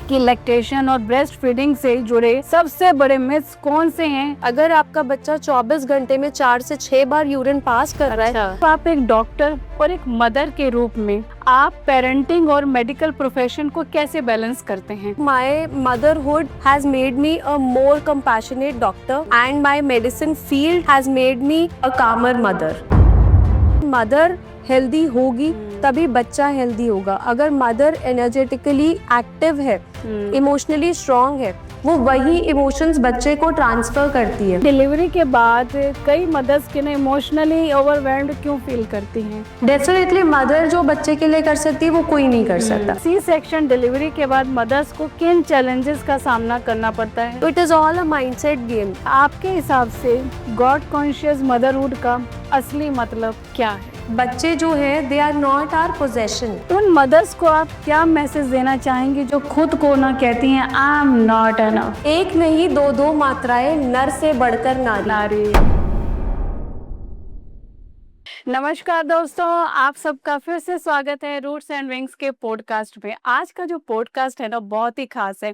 कि लैक्टेशन और breast feeding से जुड़े सबसे बड़े मिथ्स कौन से हैं? अगर आपका बच्चा 24 घंटे में 4 से 6 बार यूरिन पास कर रहा है, तो आप एक डॉक्टर और एक मदर के रूप में आप पेरेंटिंग और मेडिकल प्रोफेशन को कैसे बैलेंस करते हैं? my motherhood has made me a more compassionate doctor and my medicine field has made me a calmer mother. Mother healthy होगी तभी बच्चा हेल्दी होगा। अगर मदर एनर्जेटिकली एक्टिव है, इमोशनली स्ट्रांग है, वो वही इमोशंस बच्चे को ट्रांसफर करती है। डिलीवरी के बाद कई मदर्स के ना इमोशनली ओवरवेल्म्ड क्यों फील करती हैं? डेफिनेटली मदर जो बच्चे के लिए कर सकती है वो कोई नहीं कर सकता। सी सेक्शन डिलीवरी के बाद मदर्स को किन चैलेंजेस का सामना करना पड़ता है? तो it is all a mindset game. आपके हिसाब से गॉड कॉन्शियस मदरहुड का असली मतलब क्या है? बच्चे जो है they are not our possession. उन मदर्स को आप क्या मैसेज देना चाहेंगे जो खुद को ना कहती हैं आई एम नॉट एनफ? एक नहीं दो मात्राएं, नर से बढ़कर नारी। नमस्कार दोस्तों, आप सबका फिर से स्वागत है रूट्स एंड विंग्स के पॉडकास्ट में। आज का जो पॉडकास्ट है ना बहुत ही खास है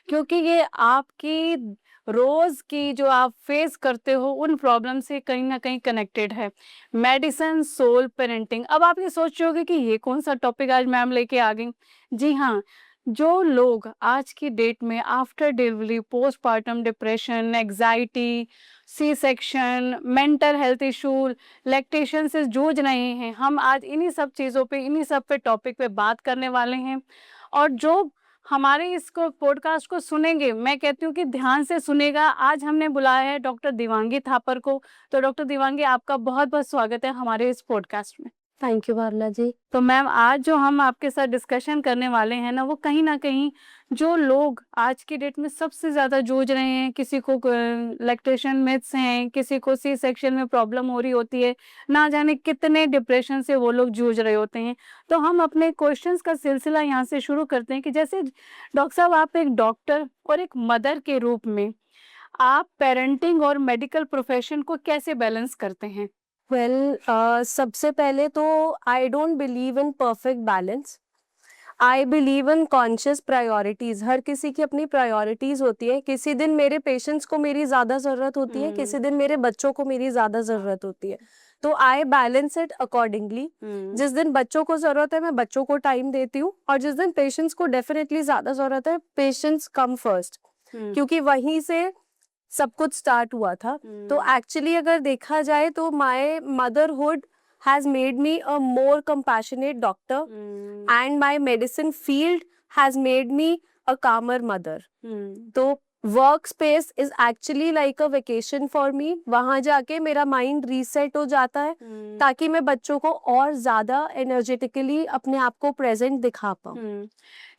क्योंकि ये आपकी रोज की जो आप फेस करते हो उन प्रॉब्लम से कहीं ना कहीं कनेक्टेड है। Medicine, soul, parenting. अब आप ये सोच रहे होगे कि ये कौन सा टॉपिक आज मैम लेके आ गई। जी हाँ, जो लोग आज की डेट में after delivery, postpartum depression, anxiety, C section, mental health issue, lactation से जूझ रहे हैं, हम आज इन्हीं सब चीज़ों पे, इन्हीं सब पे टॉपिक पे बात करने वाले हैं। और जो हमारे इसको पॉडकास्ट को सुनेंगे, मैं कहती हूँ कि ध्यान से सुनेगा। आज हमने बुलाया है डॉक्टर दिवांगी थापर को। तो डॉक्टर दिवांगी, आपका बहुत बहुत स्वागत है हमारे इस पॉडकास्ट में। थैंक यू भावना जी। तो मैम, आज जो हम आपके साथ डिस्कशन करने वाले हैं ना, वो कहीं ना कहीं जो लोग आज की डेट में सबसे ज़्यादा जूझ रहे हैं, किसी को लैक्टेशन मिथ्स हैं, किसी को सी सेक्शन में प्रॉब्लम हो रही होती है, ना जाने कितने डिप्रेशन से वो लोग जूझ रहे होते हैं। तो हम अपने क्वेश्चंस का सिलसिला यहाँ से शुरू करते हैं कि जैसे डॉक्टर साहब, आप एक डॉक्टर और एक मदर के रूप में आप पेरेंटिंग और मेडिकल प्रोफेशन को कैसे बैलेंस करते हैं? सबसे पहले तो I don't believe in perfect balance. I believe in conscious priorities. हर किसी की अपनी प्रायोरिटीज होती है। किसी दिन मेरे पेशेंट्स को मेरी ज्यादा जरूरत होती है, किसी दिन मेरे बच्चों को मेरी ज्यादा जरूरत होती है। तो आई बैलेंस इट अकॉर्डिंगली। जिस दिन बच्चों को जरूरत है मैं बच्चों को टाइम देती हूँ, और जिस दिन पेशेंट्स को डेफिनेटली ज्यादा जरूरत है, पेशेंट्स कम फर्स्ट, क्योंकि वहीं से सब कुछ स्टार्ट हुआ था। तो एक्चुअली अगर देखा जाए तो my motherhood has made me a more compassionate doctor and my medicine field has made me a calmer mother. तो work space is actually like a vacation for me. वहां जाके मेरा माइंड रीसेट हो जाता है ताकि मैं बच्चों को और ज्यादा एनर्जेटिकली अपने आप को प्रेजेंट दिखा पाऊँ।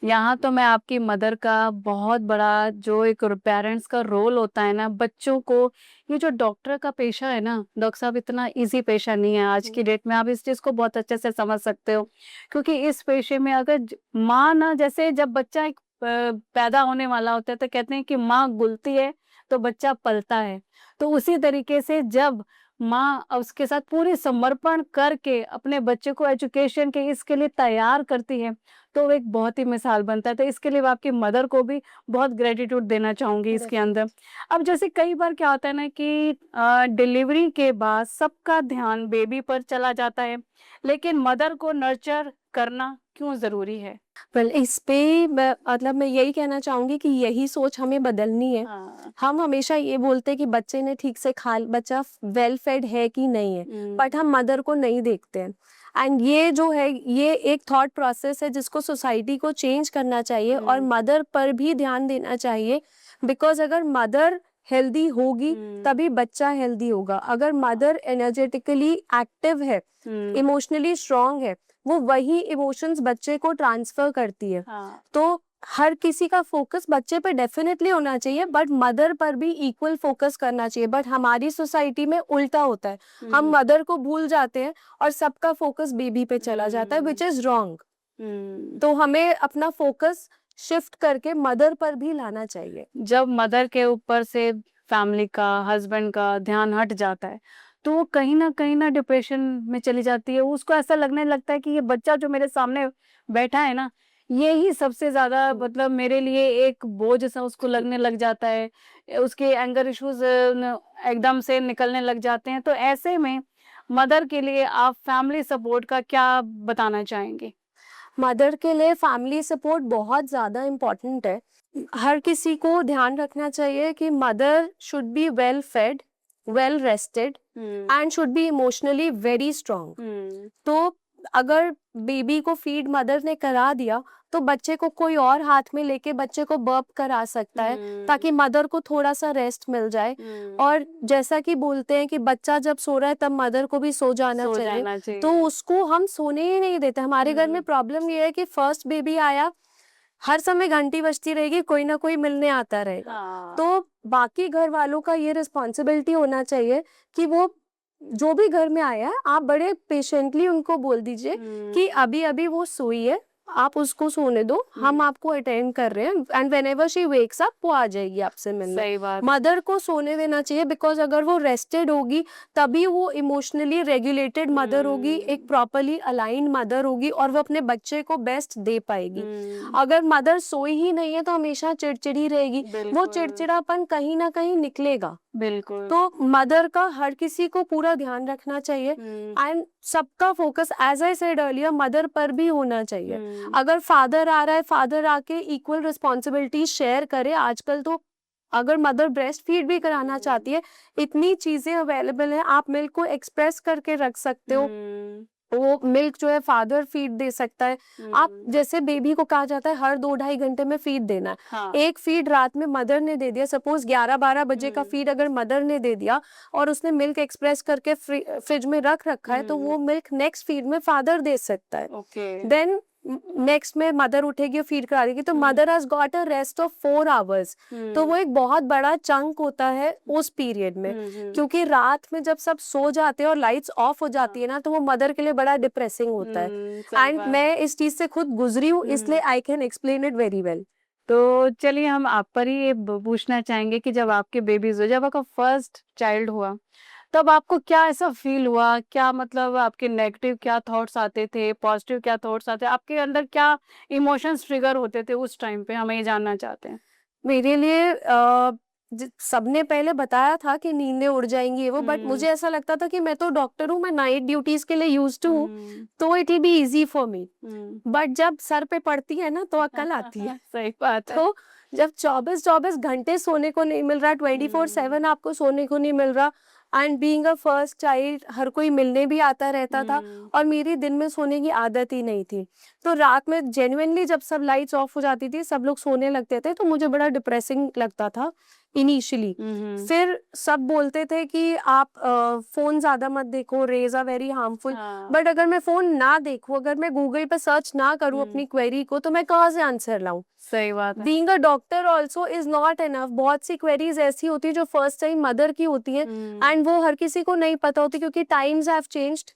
यहाँ तो मैं आपकी मदर का बहुत बड़ा जो एक पेरेंट्स का रोल होता है ना, बच्चों को, ये जो डॉक्टर का पेशा है ना डॉक्टर साहब, इतना इजी पेशा नहीं है आज की डेट में। आप इस चीज़ को बहुत अच्छे से समझ सकते हो क्योंकि इस पेशे में अगर माँ ना, जैसे जब बच्चा एक पैदा होने वाला होता है तो कहते हैं कि माँ गुलती है तो बच्चा पलता है। तो उसी तरीके से जब माँ उसके साथ पूरी समर्पण करके अपने बच्चे को एजुकेशन के इसके लिए तैयार करती है तो वो एक बहुत ही मिसाल बनता है। तो इसके लिए आपकी मदर को भी बहुत ग्रेटिट्यूड देना चाहूंगी इसके अंदर। अब जैसे कई बार क्या होता है ना कि डिलीवरी के बाद सबका ध्यान बेबी पर चला जाता है, लेकिन मदर को नर्चर करना क्यों जरूरी है? इस पे मैं यही कहना चाहूंगी कि यही सोच हमें बदलनी है। हम हमेशा ये बोलते हैं कि बच्चे ने ठीक से बच्चा वेल फेड है कि नहीं है, बट हम मदर को नहीं देखते हैं। एंड ये जो है, ये एक थॉट प्रोसेस है जिसको सोसाइटी को चेंज करना चाहिए और मदर पर भी ध्यान देना चाहिए। बिकॉज अगर मदर हेल्दी होगी तभी बच्चा हेल्दी होगा। अगर मदर एनर्जेटिकली एक्टिव है, इमोशनली स्ट्रांग है, वो वही इमोशंस बच्चे को ट्रांसफर करती है। तो हर किसी का फोकस बच्चे पे डेफिनेटली होना चाहिए, बट मदर पर भी इक्वल फोकस करना चाहिए। बट हमारी सोसाइटी में उल्टा होता है, हम मदर को भूल जाते हैं और सबका फोकस बेबी पे चला जाता है, विच इज रॉन्ग। तो हमें अपना फोकस शिफ्ट करके मदर पर भी लाना चाहिए। जब मदर के ऊपर से फैमिली का, हस्बैंड का ध्यान हट जाता है तो वो कहीं ना डिप्रेशन में चली जाती है। उसको ऐसा लगने लगता है कि ये बच्चा जो मेरे सामने बैठा है ना, यही सबसे ज़्यादा हुँ। मतलब मेरे लिए एक बोझ सा उसको लगने लग जाता है। उसके एंगर इश्यूज़ न एकदम से निकलने लग जाते हैं। तो ऐसे में मदर के लिए आप फैमिली सपोर्ट का क्या बताना चाहेंगे? मदर के लिए फैमिली सपोर्ट बहुत ज़्यादा इम्पोर्टेंट है। हर किसी को ध्यान रखना चाहिए कि mother should be well fed, well rested hmm, and should be emotionally very strong. Hmm, तो अगर बेबी को फीड मदर ने करा दिया तो बच्चे को कोई और हाथ में लेके बच्चे को बर्प करा सकता है, हुँ, ताकि मदर को थोड़ा सा रेस्ट मिल जाए। हुँ। और जैसा कि बोलते हैं कि बच्चा जब सो रहा है तब मदर को भी सो जाना सो चाहिए। जाना तो चाहिए। उसको हम सोने ही नहीं देते। हमारे घर में हुँ, प्रॉब्लम ये है कि फर्स्ट बेबी आया, हर समय घंटी बजती रहेगी, कोई ना कोई मिलने आता रहेगा। हाँ। तो बाकी घर वालों का ये रिस्पॉन्सिबिलिटी होना चाहिए कि वो जो भी घर में आया है, आप बड़े पेशेंटली उनको बोल दीजिए हुँ, कि अभी-अभी वो सोई है, आप उसको सोने दो, हुँ। हम आपको अटेंड कर रहे हैं and whenever she wakes up वो आ जाएगी आपसे मिलने। सही बात। मदर को सोने देना चाहिए, बिकॉज़ अगर वो रेस्टेड होगी, तभी वो इमोशनली रेगुलेटेड मदर होगी, एक हुँ, प्रॉपर्ली अलाइन्ड मदर होगी और वो अपने बच्चे को बेस्ट दे पाएगी। हुँ। अगर मदर सोई ही नहीं है तो हमेशा चिड़चिड़ी रहेगी, वो बिल्कुल, चिड़चिड़ापन कहीं न कहीं निकलेगा। बिल्कुल। तो मदर का हर किसी को पूरा ध्यान रखना चाहिए हुँ, एंड सबका focus as I said earlier mother पर भी होना चाहिए। हुँ, अगर फादर आ रहा है, फादर आके इक्वल रिस्पॉन्सिबिलिटी शेयर करे। आजकल तो अगर मदर ब्रेस्ट फीड भी कराना हुँ, चाहती है, इतनी चीजें अवेलेबल हैं, आप मिल्क को एक्सप्रेस करके रख सकते हो। हुँ, वो मिल्क जो है फादर फीड दे सकता है। आप हुँ। जैसे बेबी को कहा जाता है हर 2 ढाई घंटे में फीड देना है। हाँ। एक फीड रात में मदर ने दे दिया, सपोज़ 11-12 बजे का हुँ, फीड अगर मदर ने दे दिया और उसने मिल्क एक्सप्रेस करके फ्रिज में रख रखा है, तो हुँ। वो मिल्क नेक्स्ट फीड में फादर दे सकता है। ओके। देन नेक्स्ट में मदर उठेगी और फीड करा देगी, तो hmm, mother has got a rest of 4 hours. तो हुँ, वो एक बहुत बड़ा चंक होता है उस पीरियड में। हुँ, हुँ। क्योंकि रात में जब सब सो जाते हैं और लाइट्स ऑफ हो जाती हाँ। है ना, तो वो मदर के लिए बड़ा डिप्रेसिंग होता है। सही एंड बात। मैं इस चीज़ से खुद गुज़री हूँ, इसलिए हुँ। I can explain it very well. तो चलिए हम आप पर ही ये पूछना चाहेंगे कि जब आपके बेबीज़ हुए, जब आपका फर्स्ट चाइल्ड हुआ, तब आपको क्या ऐसा फ़ील हुआ? क्या मतलब आपके नेगेटिव क्या थॉट्स आते थे? पॉज़िटिव क्या थॉट्स आते? आपके अंदर क्या इमोशंस ट्रिगर होते थे उस टाइम पे? हम ये जानना चाहते हैं। मेरे लिए सबने पहले बताया था कि नींदें उड़ जाएँगी ये वो, बट हुँ, मुझे ऐसा लगता था कि मैं तो डॉक्टर हूँ, मैं नाइट ड्यूटीज़ के लिए यूज़्ड टू हूँ, हुँ, तो it will be easy for me. Hmm. But जब सर पे पड़ती है ना, तो अक्ल आती है। सही बात है। तो जब 24-24 घंटे सोने को नहीं मिल रहा, 24/7 हुँ, आपको सोने को नहीं मिल रहा and being a first child, हर कोई मिलने भी आता रहता था हुँ, और मेरी दिन में सोने की आदत ही नहीं थी। तो रात में जेन्युइनली जब सब लाइट्स ऑफ हो जाती थी, सब लोग सोने लगते थे, तो मुझे बड़ा डिप्रेसिंग लगता था इनिशियली। हुँ, हुँ। फिर सब बोलते थे कि आप फ़ोन ज़्यादा मत देखो, रेज़ आर वेरी हार्मफुल। हाँ। बट अगर मैं फ़ोन ना देखूँ, अगर मैं गूगल पे सर्च ना करूँ हुँ, अपनी क्वेरी को, तो मैं कहाँ से आंसर लाऊँ? सही बात है। Being a doctor also is not enough. बहुत सी क्वेरीज़ ऐसी होती हैं जो फर्स्ट टाइम मदर की होती हैं हुँ, एंड वो हर किसी को नहीं पता होती, क्योंकि times have changed.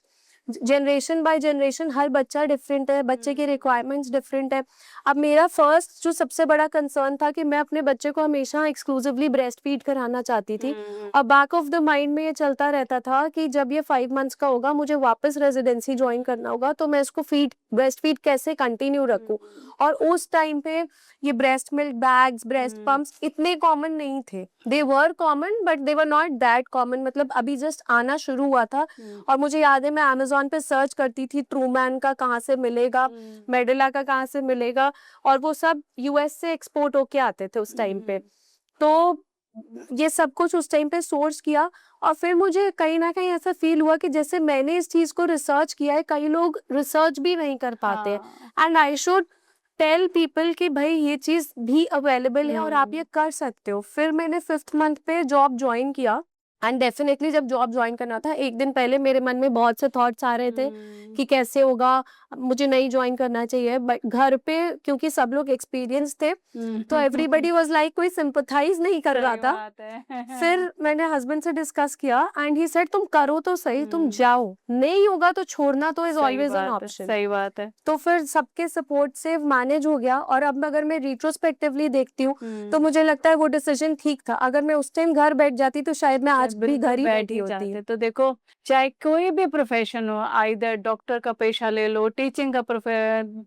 Generation by generation हर बच्चा डिफरेंट है, बच्चे की हुँ, रिक्वायरमेंट्स डिफरेंट है। अब मेरा फर्स्ट जो सबसे बड़ा कंसर्न था कि मैं अपने बच्चे को हमेशा एक्सक्लूसिवली ब्रेस्ट फीड कराना चाहती थी हुँ, और बैक ऑफ द माइंड में ये चलता रहता था कि जब ये 5 मंथ्स का होगा, मुझे वापस रेजिडेंसी ज्वाइन करना होगा, तो मैं इसको फीड ब्रेस्ट फीड कैसे कंटिन्यू रखूं। हुँ, और उस टाइम पे ये breast milk bags, breast hmm, pumps इतने कॉमन नहीं थे। They were common but they were not that common, मतलब अभी जस्ट आना शुरू हुआ था। हुँ, और मुझे याद है मैं अमेज़न पे सर्च करती थी ट्रूमैन का कहाँ से मिलेगा, हुँ, मेडिला का कहाँ से मिलेगा, और वो सब यूएस से एक्सपोर्ट होके आते थे उस टाइम पे। हुँ, तो ये सब कुछ उस टाइम पे सोर्स किया और फिर मुझे कहीं न कहीं ऐसा फ़ील हुआ कि जैसे मैंने इस चीज़ को रिसर्च किया है, कई लोग रिसर्च भी नहीं कर पाते हैं हाँ। And I should tell people कि भई ये चीज़ भी अवेलेबल है और आप हुँ, ये कर सकते हो। फिर मैंने 5th मंथ पे जॉब जॉइन किया एंड डेफिनिटली जब जॉब जॉइन करना था, 1 दिन पहले मेरे मन में बहुत से थॉट्स आ रहे थे हुँ, कि कैसे होगा, मुझे नहीं जॉइन करना चाहिए। बट घर पे क्योंकि सब लोग एक्सपीरियंस थे, हुँ, तो एवरीबॉडी वाज़ लाइक, कोई सिम्पैथाइज़ नहीं कर रहा सही था। बात है। फिर मैंने हस्बैंड से डिस्कस किया एंड ही सेड तुम करो तो सही, तुम हुँ, जाओ, नहीं होगा तो छोड़ना तो इज़ ऑलवेज़ एन ऑप्शन। सही बात है। तो फिर सबके सपोर्ट से मैनेज हो गया और अब अगर मैं रिट्रोस्पेक्टिवली देखती हूँ, तो हुँ, मुझे लगता है वो डिसीजन ठीक था। अगर मैं उस टाइम घर बैठ जाती तो शायद मैं आज भी बिल्कुल घर ही बैठ बैठी ही होती जाते। है। तो देखो, चाहे कोई भी प्रोफेशन हो, आइदर डॉक्टर का पेशा ले लो, टीचिंग का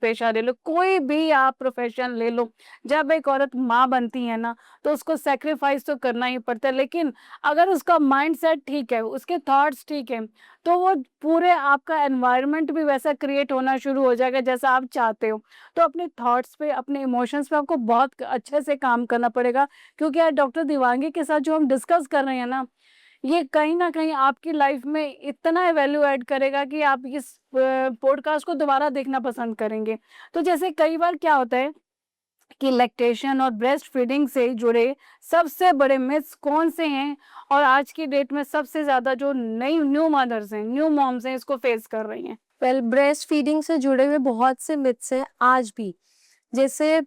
पेशा ले लो, कोई भी आप प्रोफेशन ले लो, जब एक औरत माँ बनती है ना, तो उसको सेक्रीफाइस तो करना ही पड़ता है। लेकिन अगर उसका माइंडसेट ठीक है, उसके थॉट्स ठीक है, तो वो पूरे आपका एनवायरनमेंट भी वैसा क्रिएट होना शुरू हो जाएगा जैसा आप चाहते हो। तो अपने थॉट्स पे, अपने इमोशंस पे आपको बहुत अच्छे से काम करना पड़ेगा, क्योंकि आज डॉक्टर दिवांगी के साथ जो हम डिस्कस कर रहे हैं ना, ये कहीं ना कहीं आपकी लाइफ में इतना वैल्यू ऐड करेगा कि आप इस पॉडकास्ट को दोबारा देखना पसंद करेंगे। तो जैसे कई बार क्या होता है कि लैक्टेशन और ब्रेस्ट फीडिंग से जुड़े सबसे बड़े मिथ्स कौन से हैं, और आज की डेट में सबसे ज्यादा जो नई न्यू मदर्स हैं, न्यू मॉम्स हैं, इसको फेस कर रही हैं? वेल, ब्रेस्ट फीडिंग से जुड़े हुए बहुत से मिथ्स हैं आज भी। जैसे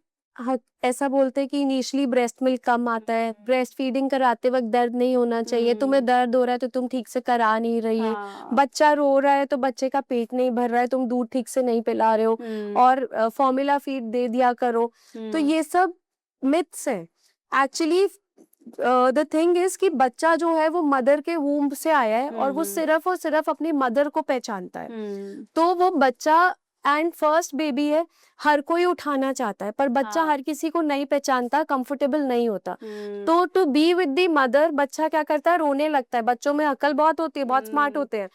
ऐसा बोलते हैं कि इनिशियली ब्रेस्ट मिल्क कम आता है, ब्रेस्ट फीडिंग कराते वक्त दर्द नहीं होना चाहिए, तुम्हें दर्द हो रहा है तो तुम ठीक से करा नहीं रही है, हाँ। बच्चा रो रहा है तो बच्चे का पेट नहीं भर रहा है, तुम दूध ठीक से नहीं पिला रहे हो, और फॉर्मूला फीड दे दिया करो। तो ये सब मिथ्स हैं। एक्चुअली द थिंग इज कि बच्चा जो है वो मदर के वूम्ब से आया है, और वो सिर्फ और सिर्फ अपनी मदर को पहचानता है। तो वो बच्चा एंड फर्स्ट बेबी है, हर कोई उठाना चाहता है, पर बच्चा हर किसी को नहीं पहचानता, कंफर्टेबल नहीं होता। तो to be with the mother, बच्चा क्या करता है, रोने लगता है। बच्चों में अकल बहुत होती है, बहुत स्मार्ट होते हैं,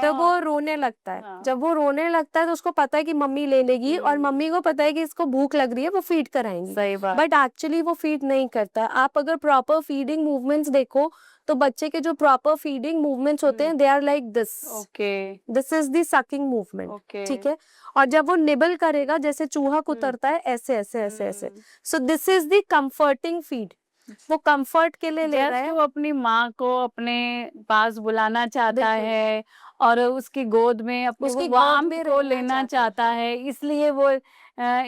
तो वो रोने लगता है। हाँ। जब वो रोने लगता है तो उसको पता है कि मम्मी ले लेगी, और मम्मी को पता है कि इसको भूख लग रही है, वो फीड कराएंगी। सही बात। बट एक्चुअली वो फीड नहीं करता। आप अगर प्रॉपर फीडिंग मूवमेंट्स देखो, तो बच्चे के जो प्रॉपर फीडिंग मूवमेंट्स होते हैं, they are like this. Okay. This is the sucking movement. Okay. ठीक है। और जब वो निबल करेगा, जैसे चूहा कुतरता है, ऐसे ऐसे ऐसे ऐसे। So this is the comforting feed. वो कंफर्ट के लिए ले रहा है। वो अपनी माँ को अपने पास बुलाना चाहता है, और उसकी गोद में अपनी उसकी वो गोद वार्म में को रहना लेना चाहता है। चाहता है, इसलिए वो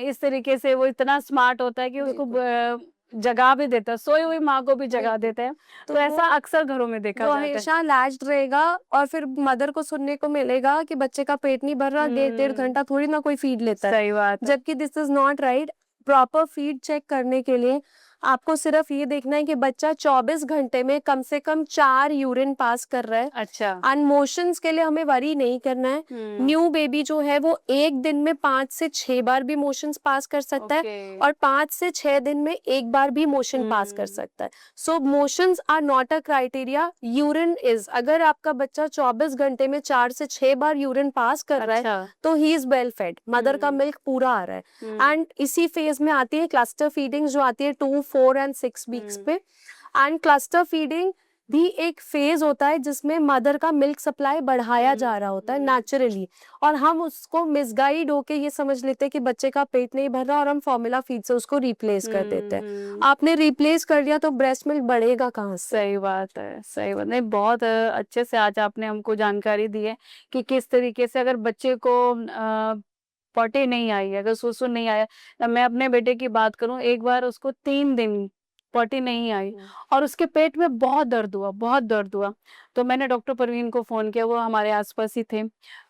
इस तरीके से वो इतना स्मार्ट होता है कि उसको जगा भी देता है, सोई हुई माँ को भी जगा बिल्कुल। देता है। तो तो ऐसा वो अक्सर घरों में देखा वो जाता है। हमेशा लैच्ड रहेगा, और फिर मदर को सुनने को मिलेगा कि बच्चे का पेट नहीं भर रहा, 1.5 घंटा थोड़ी ना कोई फीड लेता है। सही बात है। जबकि this is not right. Proper feed check करने के लिए आपको सिर्फ ये देखना है कि बच्चा 24 घंटे में कम से कम 4 यूरिन पास कर रहा है। अच्छा। एंड मोशंस के लिए हमें वरी नहीं करना है। न्यू बेबी जो है वो एक दिन में 5 से 6 बार भी मोशंस पास कर सकता है, और 5 से 6 दिन में एक बार भी मोशन पास कर सकता है। So motions are not a criteria, urine is. अगर आपका बच्चा 24 घंटे में 4 से 6 बार यूरिन पास कर रहा है, तो he is well fade, mother का मिल्क पूरा आ रहा है। एंड इसी फेज में आती है क्लस्टर फीडिंग, जो आती है 2, 4 एंड 6 वीक्स पे। एंड क्लस्टर फीडिंग भी एक फेज होता है जिसमें मदर का मिल्क सप्लाई बढ़ाया जा रहा होता है नेचुरली, और हम उसको मिसगाइड होके ये समझ लेते हैं कि बच्चे का पेट नहीं भर रहा, और हम फॉर्मूला फीड से उसको रिप्लेस कर देते हैं। आपने रिप्लेस कर दिया तो ब्रेस्ट मिल्क बढ़ेगा कहाँ से? सही बात है, सही बात। नहीं, बहुत अच्छे से आज आपने हमको जानकारी दी है कि किस तरीके से अगर बच्चे को पॉटी नहीं आई, अगर सुसु नहीं आया। मैं अपने बेटे की बात करूं, एक बार उसको 3 दिन पॉटी नहीं आई, और उसके पेट में बहुत दर्द हुआ, बहुत दर्द हुआ। तो मैंने डॉक्टर परवीन को फोन किया, वो हमारे आसपास ही थे।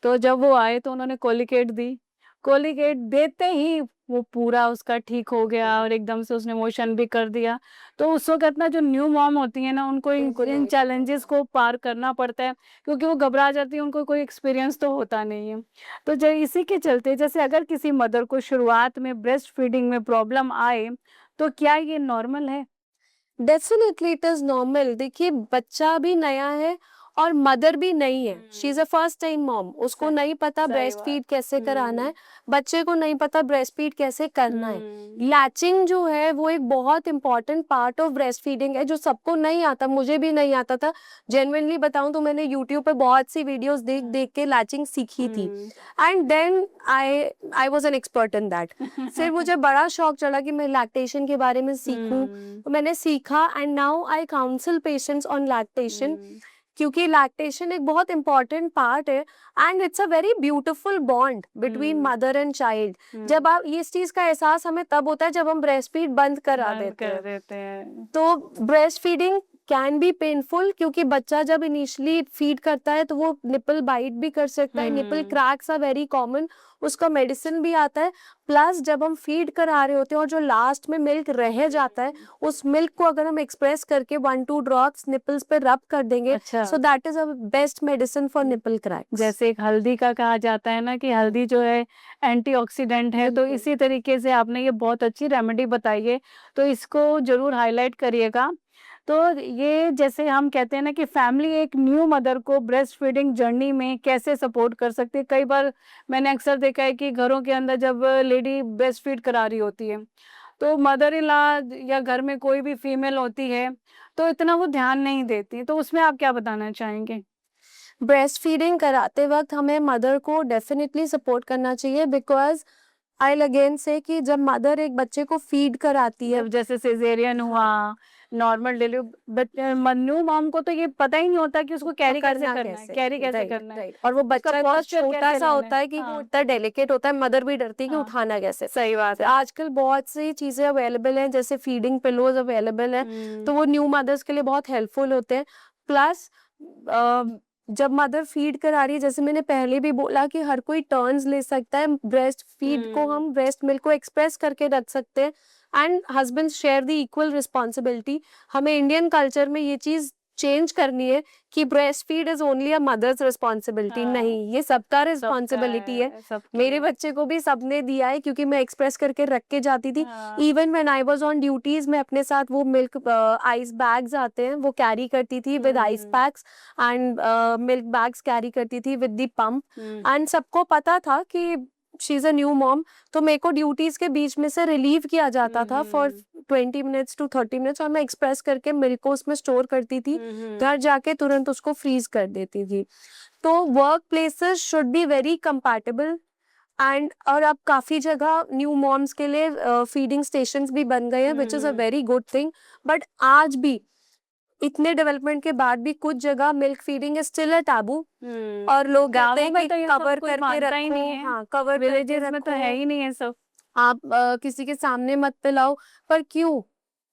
तो जब वो आए तो उन्होंने कोलिकेट दी। कोलिकेट देते ही वो पूरा उसका ठीक हो गया, और एकदम से उसने मोशन भी कर दिया। तो उस वक्त ना जो न्यू मॉम होती है ना, उनको इन चैलेंजेस को पार करना पड़ता है, क्योंकि वो घबरा जाती है, उनको कोई एक्सपीरियंस तो होता नहीं है। तो इसी के चलते, जैसे अगर किसी मदर को शुरुआत में ब्रेस्ट फीडिंग में प्रॉब्लम आए, तो क्या ये नॉर्मल है? Definitely it is normal. देखिए, बच्चा भी नया है और मदर भी नई है। She is a first time mom, उसको नहीं पता ब्रेस्ट फीड कैसे कराना है, बच्चे को नहीं पता ब्रेस्ट फीड कैसे करना है। लैचिंग जो है वो एक बहुत important part of breast feeding है, जो सबको नहीं आता, मुझे भी नहीं आता था। जेन्युइनली बताऊं तो मैंने यूट्यूब पे बहुत सी वीडियोस देख देख के लैचिंग सीखी थी, and then I was an expert in that. फिर मुझे बड़ा शौक चढ़ा कि मैं लैक्टेशन के बारे में सीखूं, तो मैंने सीखा, and now I council patients on lactation, क्योंकि लैक्टेशन एक बहुत इंपॉर्टेंट पार्ट है, and it's a very beautiful bond between mother and child. जब आप इस चीज का एहसास हमें तब होता है जब हम ब्रेस्ट फीड बंद करा देते हैं। तो breast feeding can be painful, क्योंकि बच्चा जब इनिशियली फीड करता है तो वो निपल बाइट भी कर सकता है, nipple cracks are very common, उसका मेडिसिन भी आता है। प्लस जब हम फीड करा रहे होते हैं और जो लास्ट में मिल्क रह जाता है, उस मिल्क को अगर हम एक्सप्रेस करके 1-2 ड्रॉप्स निपल्स पे रब कर देंगे, अच्छा, so that is a best medicine for nipple cracks. जैसे एक हल्दी का कहा जाता है ना कि हल्दी जो है एंटीऑक्सीडेंट है, तो बिल्कुल। इसी तरीके से आपने ये बहुत अच्छी रेमेडी बताई है, तो इसको ज़रूर हाइलाइट करिएगा। तो ये जैसे हम कहते हैं ना कि फैमिली एक न्यू मदर को ब्रेस्ट फीडिंग जर्नी में कैसे सपोर्ट कर सकती है। कई बार मैंने अक्सर देखा है कि घरों के अंदर जब लेडी ब्रेस्ट फीड करा रही होती है, तो मदर इन लॉ या घर में कोई भी फीमेल होती है, तो इतना वो ध्यान नहीं देती। तो उसमें आप क्या बताना चाहेंगे? ब्रेस्ट फीडिंग कराते वक्त हमें मदर को डेफिनेटली सपोर्ट करना चाहिए, बिकॉज आई अगेन से कि जब मदर एक बच्चे को फीड कराती है, जब जैसे सिजेरियन हुआ, normal delivery, but new mom को तो ये पता ही नहीं होता कि उसको कैरी कैसे करना करना है, कैरी कैसे राइट करना है, राइट, और वो उसका बच्चा इतना posture छोटा कैसे सा लेना होता है कि वो हाँ, इतना डेलिकेट होता है, मदर भी डरती है कि हाँ, उठाना कैसे। सही बात तो है। आजकल बहुत सी चीजें अवेलेबल हैं, जैसे फीडिंग पिलोज अवेलेबल हैं, तो वो न्यू मदर्स के लिए बहुत हेल्पफुल होते हैं। प्लस जब मदर फीड करा रही है, जैसे मैंने पहले भी बोला कि हर कोई टर्न्स ले सकता है, ब्रेस्ट फीड को हम ब्रेस्ट मिल्क को एक्सप्रेस करके रख सकते हैं, and husband share the equal responsibility. हमें इंडियन कल्चर में ये चीज चेंज करनी है कि breast feed is only a mother's responsibility, हाँ, नहीं, ये सबका सबका रिस्पॉन्सिबिलिटी है। है, सबकी मेरे है। बच्चे को भी सबने दिया है, क्योंकि मैं एक्सप्रेस करके रख के जाती थी। हाँ, even when I was on duties, मैं अपने साथ वो मिल्क आइस बैग्स आते हैं वो कैरी करती थी with ice packs, and milk bags carry करती थी विद द पंप। एंड सबको पता था कि she is a new mom, तो मेरे को ड्यूटीज के बीच में से रिलीव किया जाता था फॉर 20 मिनट्स to 30 मिनट्स, और मैं एक्सप्रेस करके मिल्क को उसमें स्टोर करती थी, घर जाके तुरंत उसको फ्रीज कर देती थी। तो work places should be very compatible, and और अब काफी जगह न्यू मॉम्स के लिए फीडिंग स्टेशंस भी बन गए हैं, which is a very good thing. But आज भी इतने डेवलपमेंट के बाद भी कुछ जगह milk feeding is still a taboo, और लोग कहते गाँवों हैं में कि तो ये सब कवर कोई करके मानता ही रखो, नहीं है, हाँ कवर करके विलेजेस में तो है रखो, ही नहीं है सब। आप किसी के सामने मत पिलाओ। पर क्यों,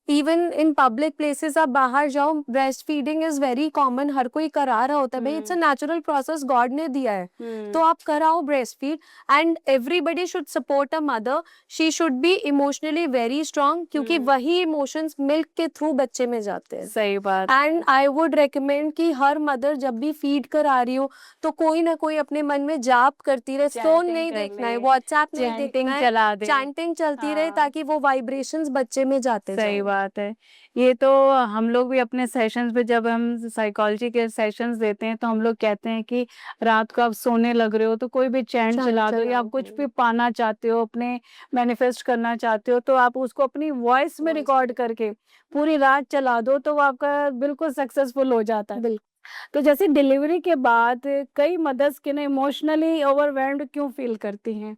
इवन इन पब्लिक प्लेसेस आप बाहर जाओ, breast feeding is very common, हर कोई करा रहा होता है, भाई it's a natural process god ने दिया है, तो आप कराओ breast feed. And everybody should support a mother, she should be emotionally very strong, क्योंकि वही इमोशंस मिल्क के थ्रू बच्चे में जाते हैं। सही बात एंड आई वुड रिकमेंड कि हर मदर जब भी फीड करा रही हो, तो कोई ना कोई अपने मन में जाप करती रहे, फोन चैंटिंग नहीं कर देखना है, ले, व्हाट्सएप नहीं चैंटिंग देखना है, चला दे। चैंटिंग चलती रहे, हाँ, ताकि वो वाइब्रेशंस बच्चे में जाते सही जाए। बात है। ये तो हम लोग भी अपने सेशंस पे, जब हम साइकोलॉजी के सेशंस देते हैं, तो हम लोग कहते हैं कि रात को आप सोने लग रहे हो तो कोई भी चैंट चला दो, या आप कुछ भी पाना चाहते हो, अपने मैनिफेस्ट करना चाहते हो, तो आप उसको अपनी वॉइस में रिकॉर्ड करके पूरी रात चला दो, तो वो आपका बिल्कुल सक्सेसफुल हो जाता है। बिल्कुल। तो जैसे डिलीवरी के बाद कई मदर्स के ना इमोशनली ओवरवेल्म्ड क्यों फील करती हैं?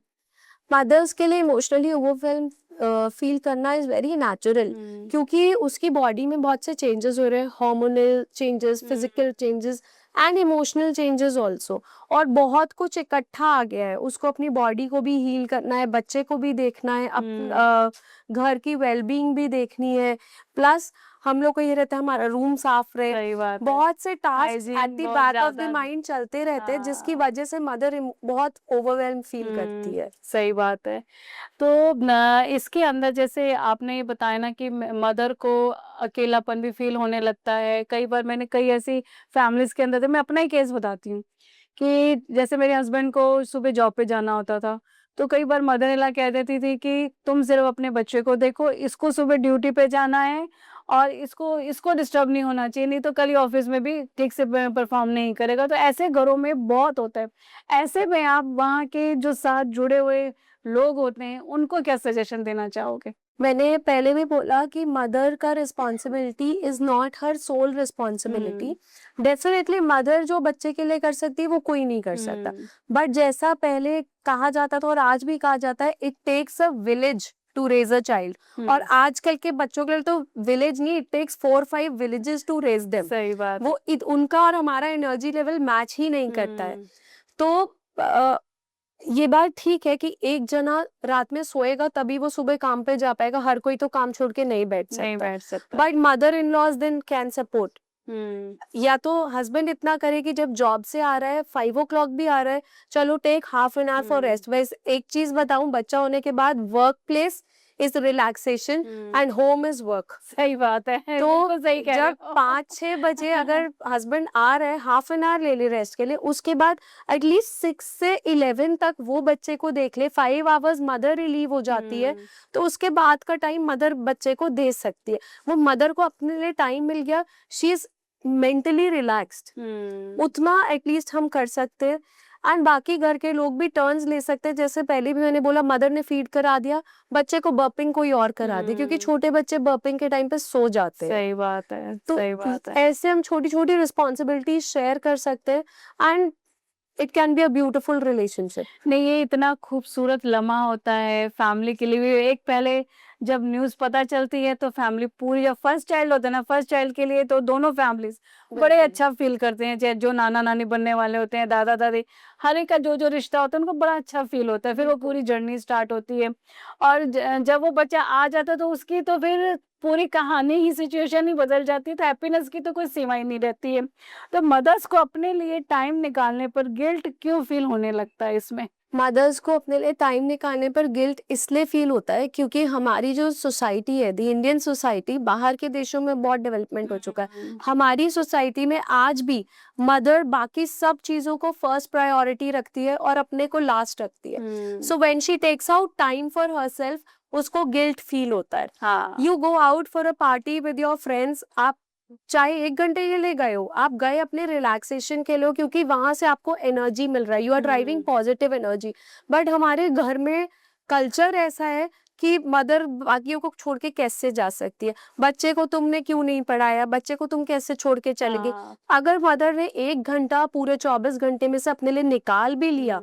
मदर्स के लिए इमोशनली ओवरवेल्म फील करना इज वेरी नेचुरल, क्योंकि उसकी बॉडी में बहुत से चेंजेस हो रहे हैं, hormonal changes, physical changes, and emotional changes also, और बहुत कुछ इकट्ठा आ गया है, उसको अपनी बॉडी को भी हील करना है, बच्चे को भी देखना है, घर की वेलबींग भी देखनी है, प्लस हम लोग को ये रहता है हमारा रूम साफ रहे, सही बात है। बहुत से टास्क हाइजीन एट द बहुत बैक ऑफ द ज्यादा। माइंड चलते रहते हैं, जिसकी हाँ, वजह से मदर बहुत ओवरवेल्म फील करती है। सही बात है। तो न, इसके अंदर जैसे आपने ये बताया ना कि मदर को अकेलापन भी फील होने लगता है। कई बार मैंने कई ऐसी फैमिलीज के अंदर, तो मैं अपना ही केस बताती हूँ कि जैसे मेरे हस्बैंड को सुबह जॉब पे जाना होता था, तो कई बार मदर इन लॉ कह देती थी कि तुम सिर्फ अपने बच्चे को देखो, इसको सुबह ड्यूटी पे जाना है, और इसको इसको डिस्टर्ब नहीं होना चाहिए, नहीं तो कल ही ऑफिस में भी ठीक से परफॉर्म नहीं करेगा। तो ऐसे घरों में बहुत होता है। ऐसे में आप वहाँ के जो साथ जुड़े हुए लोग होते हैं, उनको क्या सजेशन देना चाहोगे? मैंने पहले भी बोला कि मदर का responsibility is not her sole responsibility. Definitely mother जो बच्चे के लिए कर सकती है वो कोई नहीं कर सकता, बट जैसा पहले कहा जाता था और आज भी कहा जाता है, it takes a village to raise a child. और आजकल के बच्चों के लिए तो विलेज नहीं, it takes 4-5 villages to raise them. सही बात। उनका और हमारा एनर्जी लेवल मैच ही नहीं करता है। तो ये बात ठीक है कि एक जना रात में सोएगा तभी वो सुबह काम पे जा पाएगा, हर कोई तो काम छोड़ के नहीं बैठ नहीं सकता, बैठ सकता। But mother in laws then can support. या तो हस्बैंड इतना करे कि जब जॉब से आ रहा है 5 o'clock भी आ रहा है, चलो take half an hour for rest. वैसे एक चीज बताऊं, बच्चा होने के बाद work place is relaxation and home is work. सही बात है, तो बिल्कुल सही कह रहे जब हो। 5-6 बजे अगर हस्बैंड आ रहे हैं, हाफ एन आवर ले ले रेस्ट के लिए, उसके बाद एटलीस्ट 6 से 11 तक वो बच्चे को देख ले, 5 आवर्स मदर रिलीव हो जाती है, तो उसके बाद का टाइम मदर बच्चे को दे सकती है। वो मदर को अपने लिए टाइम मिल गया, शी इज मेंटली रिलैक्स्ड, उतना एटलीस्ट हम कर सकते हैं। एंड बाकी घर के लोग भी टर्न्स ले सकते हैं, जैसे पहले भी मैंने बोला, मदर ने फीड करा दिया, बच्चे को बर्पिंग कोई और करा दे, क्योंकि छोटे बच्चे बर्पिंग के टाइम पे सो जाते हैं। सही बात है, तो सही बात है। ऐसे हम छोटी छोटी रिस्पॉन्सिबिलिटीज शेयर कर सकते हैं and it can be a beautiful relationship. नहीं, ये इतना खूबसूरत लम्हा होता है फैमिली के लिए भी। एक पहले जब न्यूज़ पता चलती है तो फैमिली पूरी, जब फर्स्ट चाइल्ड होता है ना, फर्स्ट चाइल्ड के लिए तो दोनों फैमिलीज बड़े बिल्कुल। अच्छा फील करते हैं। चाहे जो नाना नानी बनने वाले होते हैं, दादा दादी, हर एक का जो जो रिश्ता होता है उनको बड़ा अच्छा फील होता है। फिर वो बिल्कुल। पूरी जर्नी स्टार्ट होती है, और जब वो बच्चा आ जाता है तो उसकी तो फिर पूरी कहानी ही, सिचुएशन ही बदल जाती है। तो हैप्पीनेस की तो कोई सीमा ही नहीं रहती है। तो मदर्स को अपने लिए टाइम निकालने पर गिल्ट क्यों फील होने लगता है इसमें? मदर्स को अपने लिए टाइम निकालने पर गिल्ट इसलिए फील होता है क्योंकि हमारी जो सोसाइटी है, द इंडियन सोसाइटी, बाहर के देशों में बहुत डेवलपमेंट हो चुका है, हमारी सोसाइटी में आज भी मदर बाकी सब चीजों को फर्स्ट प्रायोरिटी रखती है और अपने को लास्ट रखती है। So when she takes out time for herself, उसको गिल्ट फील होता है। हाँ, you go out for a party with your friends, आप चाहे 1 घंटे के लिए गए हो, आप गए अपने रिलैक्सेशन के लिए, क्योंकि वहां से आपको एनर्जी मिल रहा है, you are driving positive energy. But हमारे घर में कल्चर ऐसा है कि मदर बाकियों को छोड़ के कैसे जा सकती है, बच्चे को तुमने क्यों नहीं पढ़ाया, बच्चे को तुम कैसे छोड़ के चले गई। हाँ। अगर मदर ने 1 घंटा पूरे 24 घंटे में से अपने लिए निकाल भी लिया,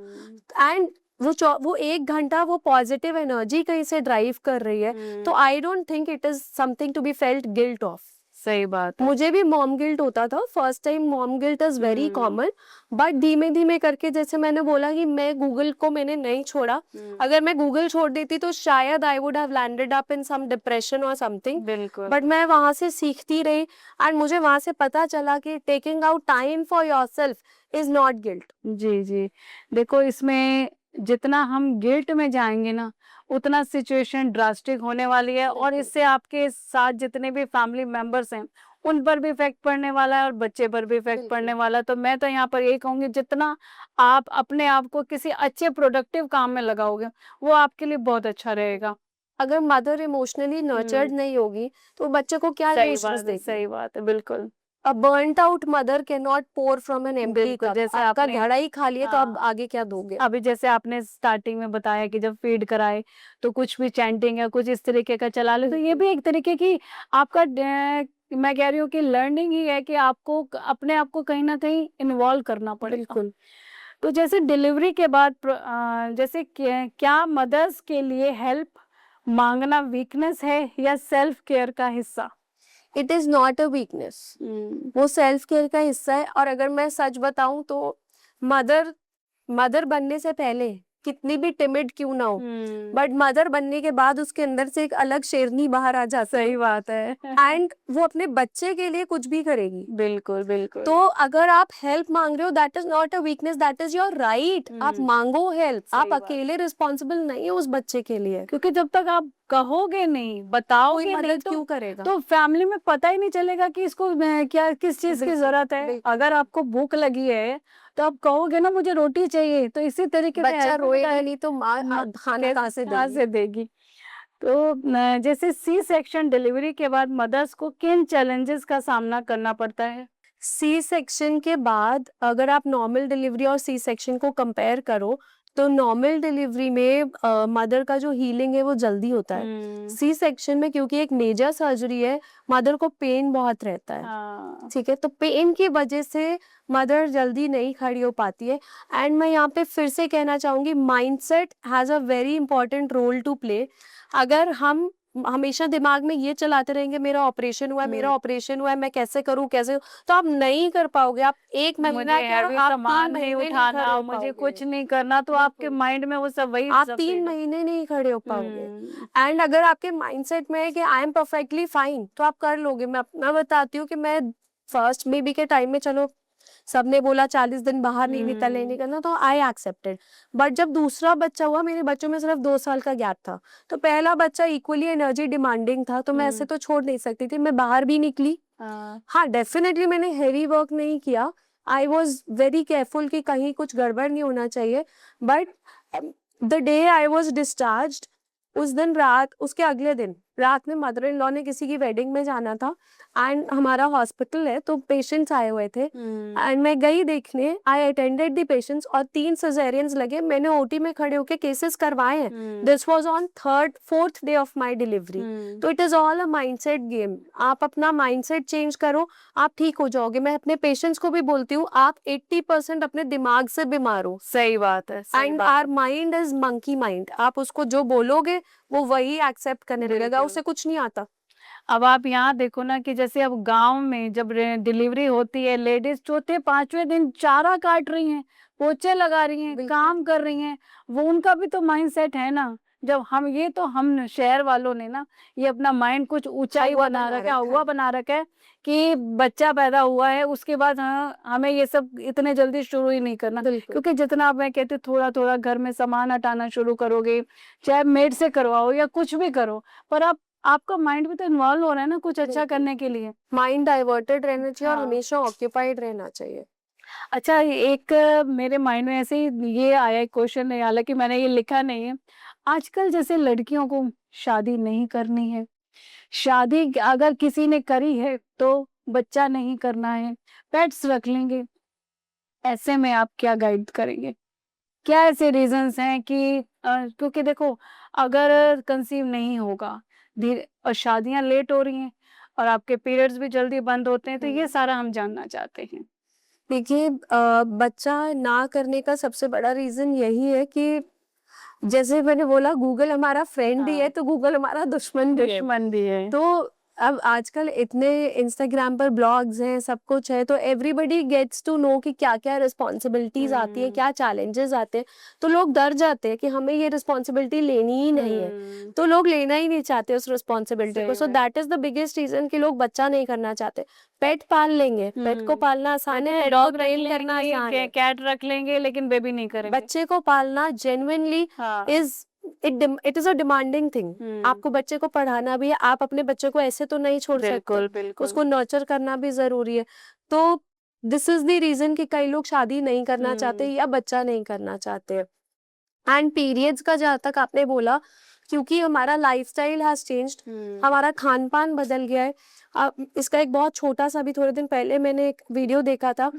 एंड वो 1 घंटा वो पॉजिटिव एनर्जी कहीं से ड्राइव कर रही है, तो I don't think it is something to be felt guilt of. सही बात है। मुझे भी मॉम गिल्ट होता था, first time mom guilt is very common, but धीमे धीमे करके, जैसे मैंने बोला कि मैं गूगल को मैंने नहीं छोड़ा, अगर मैं गूगल छोड़ देती तो शायद I would have landed up in some depression और समथिंग, बिल्कुल। बट मैं वहां से सीखती रही एंड मुझे वहां से पता चला कि taking out time for yourself is not guilt. जी, जी। देखो, इसमें जितना हम गिल्ट में जाएँगे ना, उतना सिचुएशन ड्रास्टिक होने वाली है, और बिल्कुल। इससे आपके साथ जितने भी फैमिली मेंबर्स हैं, उन पर भी इफ़ेक्ट पड़ने वाला है और बच्चे पर भी इफ़ेक्ट बिल्कुल। पड़ने वाला है। तो मैं तो यहाँ पर यही कहूँगी, जितना आप अपने आप को किसी अच्छे प्रोडक्टिव काम में लगाओगे, वो आपके लिए बहुत अच्छा रहेगा। अगर मदर इमोशनली नर्चर्ड नहीं होगी तो बच्चे को क्या सही इमोशंस बात है, देगी। सही बात है, बिल्कुल। A burnt out mother can not pour from an empty बिल्कुल, कप। जैसे आपका आपने, घड़ा ही खा लिया तो अब हाँ। आगे क्या दोगे। अभी जैसे आपने स्टार्टिंग में बताया कि जब फीड कराए तो कुछ भी चैंटिंग या कुछ इस तरीके का चला ले, तो ये भी एक तरीके की आपका मैं कह रही हूँ कि लर्निंग ही है कि आपको अपने आप को कहीं ना कहीं इन्वॉल्व करना पड़ेगा। बिल्कुल। तो जैसे डिलीवरी के बाद जैसे क्या मदर्स के लिए हेल्प मांगना वीकनेस है या सेल्फ केयर का हिस्सा? It is not a weakness, वो सेल्फ केयर का हिस्सा है। और अगर मैं सच बताऊं तो मदर मदर बनने से पहले कितनी भी टिमिड क्यों ना हो, बट मदर बनने के बाद उसके अंदर से एक अलग शेरनी बाहर आ जाती है सही बात है। एंड वो अपने बच्चे के लिए कुछ भी करेगी। बिल्कुल, बिल्कुल। तो अगर आप हेल्प मांग रहे हो, that is not a weakness, that is your right. आप मांगो हेल्प, सही आप बात। अकेले रिस्पॉन्सिबल नहीं हो उस बच्चे के लिए। क्योंकि जब तक आप कहोगे नहीं, कोई बताओगे नहीं, मदद तो क्यों करेगा। फैमिली में पता ही नहीं चलेगा कि इसको क्या, किस चीज की बिल्कुल, जरूरत है। बिल्कुल। अगर आपको भूख लगी है तो आप कहोगे ना, मुझे रोटी चाहिए, तो इसी तरीके से बच्चा हेल्प रोएगा नहीं तो माँ खाना कहाँ से कहाँ देगी। से देगी। तो जैसे सी सेक्शन डिलीवरी के बाद मदर्स को किन चैलेंजेस का सामना करना पड़ता है? सी सेक्शन के बाद अगर आप नॉर्मल डिलीवरी और सी सेक्शन को कंपेयर करो, तो नॉर्मल डिलीवरी में मदर का जो हीलिंग है वो जल्दी होता है। सी सेक्शन में क्योंकि एक मेजर सर्जरी है, मदर को पेन बहुत रहता है। हाँ। ठीक है, तो पेन की वजह से मदर जल्दी नहीं खड़ी हो पाती है। एंड मैं यहाँ पे फिर से कहना चाहूंगी, mindset has a very important role to play. अगर हम हमेशा दिमाग में ये चलाते रहेंगे मेरा ऑपरेशन हुआ है, मेरा हम्म। ऑपरेशन हुआ है, मैं कैसे करूं कैसे, तो आप नहीं कर पाओगे। आप एक मुझे महीना क्या, हैवी आप 3 सामान नहीं महीने नहीं खड़े उठाना, हो मुझे पाओगे। कुछ नहीं करना, तो आपके बिल्कुल, माइंड में वो सब वही आप सब 3 फीड। महीने नहीं खड़े हो पाओगे। हम्म। एंड अगर आपके माइंडसेट में है कि आई एम परफेक्टली फाइन, तो आप कर लोगे। मैं अपना बताती हूँ कि मैं फर्स्ट बेबी के टाइम में, चलो सबने बोला 40 दिन बाहर नहीं निकलने हम्म। निकलना, तो आई एक्सेप्टेड। बट जब दूसरा बच्चा हुआ, मेरे बच्चों में सिर्फ 2 साल का गैप था, तो पहला बच्चा इक्वली एनर्जी डिमांडिंग था, तो मैं ऐसे तो छोड़ नहीं सकती थी, मैं बाहर भी निकली। हाँ। हाँ, डेफिनेटली मैंने हेवी वर्क नहीं किया, आई वॉज वेरी केयरफुल कि कहीं कुछ गड़बड़ नहीं होना चाहिए। But the day I was discharge, उस दिन रात, उसके अगले दिन रात में मदर इन लॉ ने किसी की वेडिंग में जाना था, एंड हमारा हॉस्पिटल है तो पेशेंट्स आए हुए थे, एंड मैं गई देखने, आई अटेंडेड द पेशेंट्स, और 3 सिजेरियंस लगे, मैंने ओटी में खड़े होके केसेस करवाए हैं। This was on 4th day of my delivery. तो it is all a mindset game. आप अपना माइंडसेट चेंज करो, आप ठीक हो जाओगे। मैं अपने पेशेंट्स को भी बोलती हूँ, आप 80% अपने दिमाग से बीमार हो, सही बात है, सही एंड बात आवर है। Mind is monkey mind. आप उसको जो बोलोगे वो वही एक्सेप्ट करने लगेगा, बिल्कुल। उसे कुछ नहीं आता। अब आप यहाँ देखो ना कि जैसे अब गांव में जब डिलीवरी होती है, लेडीज चौथे पांचवें दिन चारा काट रही हैं, पोछे लगा रही हैं, बिल्कुल। काम कर रही हैं, वो उनका भी तो माइंडसेट है ना। जब हम ये तो हम शहर वालों ने ना ये अपना माइंड कुछ ऊंचाई हवा बना बना रखा है, रखा हुआ है। बना रखा है कि बच्चा पैदा हुआ है उसके बाद हाँ हमें ये सब इतने जल्दी शुरू ही नहीं करना। बिल्कुल। क्योंकि जितना मैं कहती हूँ थोड़ा थोड़ा घर में सामान हटाना शुरू करोगे, चाहे मेड से करवाओ या कुछ भी करो, पर आप आपका माइंड भी तो इन्वॉल्व हो रहा है ना कुछ अच्छा बिल्कुल, करने के लिए। माइंड डाइवर्टेड रहना चाहिए और हाँ। हमेशा ऑक्यूपाइड रहना चाहिए। अच्छा, एक मेरे माइंड में ऐसे ही ये आया क्वेश्चन है, हालांकि मैंने ये लिखा नहीं है। आजकल जैसे लड़कियों को शादी नहीं करनी है, शादी अगर किसी ने करी है तो बच्चा नहीं करना है, पेट्स रख लेंगे, ऐसे में आप क्या गाइड करेंगे? क्या ऐसे रीजंस हैं कि क्योंकि देखो अगर कंसीव नहीं होगा, धीरे और शादियां लेट हो रही हैं और आपके पीरियड्स भी जल्दी बंद होते हैं, तो ये सारा हम जानना चाहते हैं। देखिए, बच्चा ना करने का सबसे बड़ा रीजन यही है कि जैसे मैंने बोला, गूगल हमारा फ्रेंड ही है हाँ, तो गूगल हमारा दुश्मन भी है। दुश्मन भी है। तो अब आजकल इतने इंस्टाग्राम पर ब्लॉग्स हैं, सब कुछ है, तो एवरीबडी गेट्स टू नो कि क्या क्या रिस्पॉन्सिबिलिटीज आती है, क्या चैलेंजेस आते हैं। तो लोग डर जाते हैं कि हमें ये रिस्पॉन्सिबिलिटी लेनी ही नहीं है, तो लोग लेना ही नहीं चाहते उस रिस्पॉन्सिबिलिटी को। सही सो में। That is the biggest reason कि लोग बच्चा नहीं करना चाहते। पेट पाल लेंगे, पेट को पालना आसान है, पेट को डॉग रख ट्रेन करना आसान लेंगे, है। कैट रख लेंगे, लेकिन बेबी नहीं करेंगे। बच्चे को पालना जेन्युइनली हाँ। Is it is a demanding thing. आपको बच्चे को पढ़ाना भी है, आप अपने बच्चे को ऐसे तो नहीं छोड़ सकते, बिल्कुल बिल्कुल। उसको नर्चर करना भी जरूरी है। तो दिस इज द रीजन कि कई लोग शादी नहीं करना चाहते या बच्चा नहीं करना चाहते। एंड पीरियड्स का जहाँ तक आपने बोला, क्योंकि हमारा लाइफस्टाइल हैज चेंज्ड, हमारा खान पान बदल गया है। इसका एक बहुत छोटा सा भी, थोड़े दिन पहले मैंने एक वीडियो देखा था,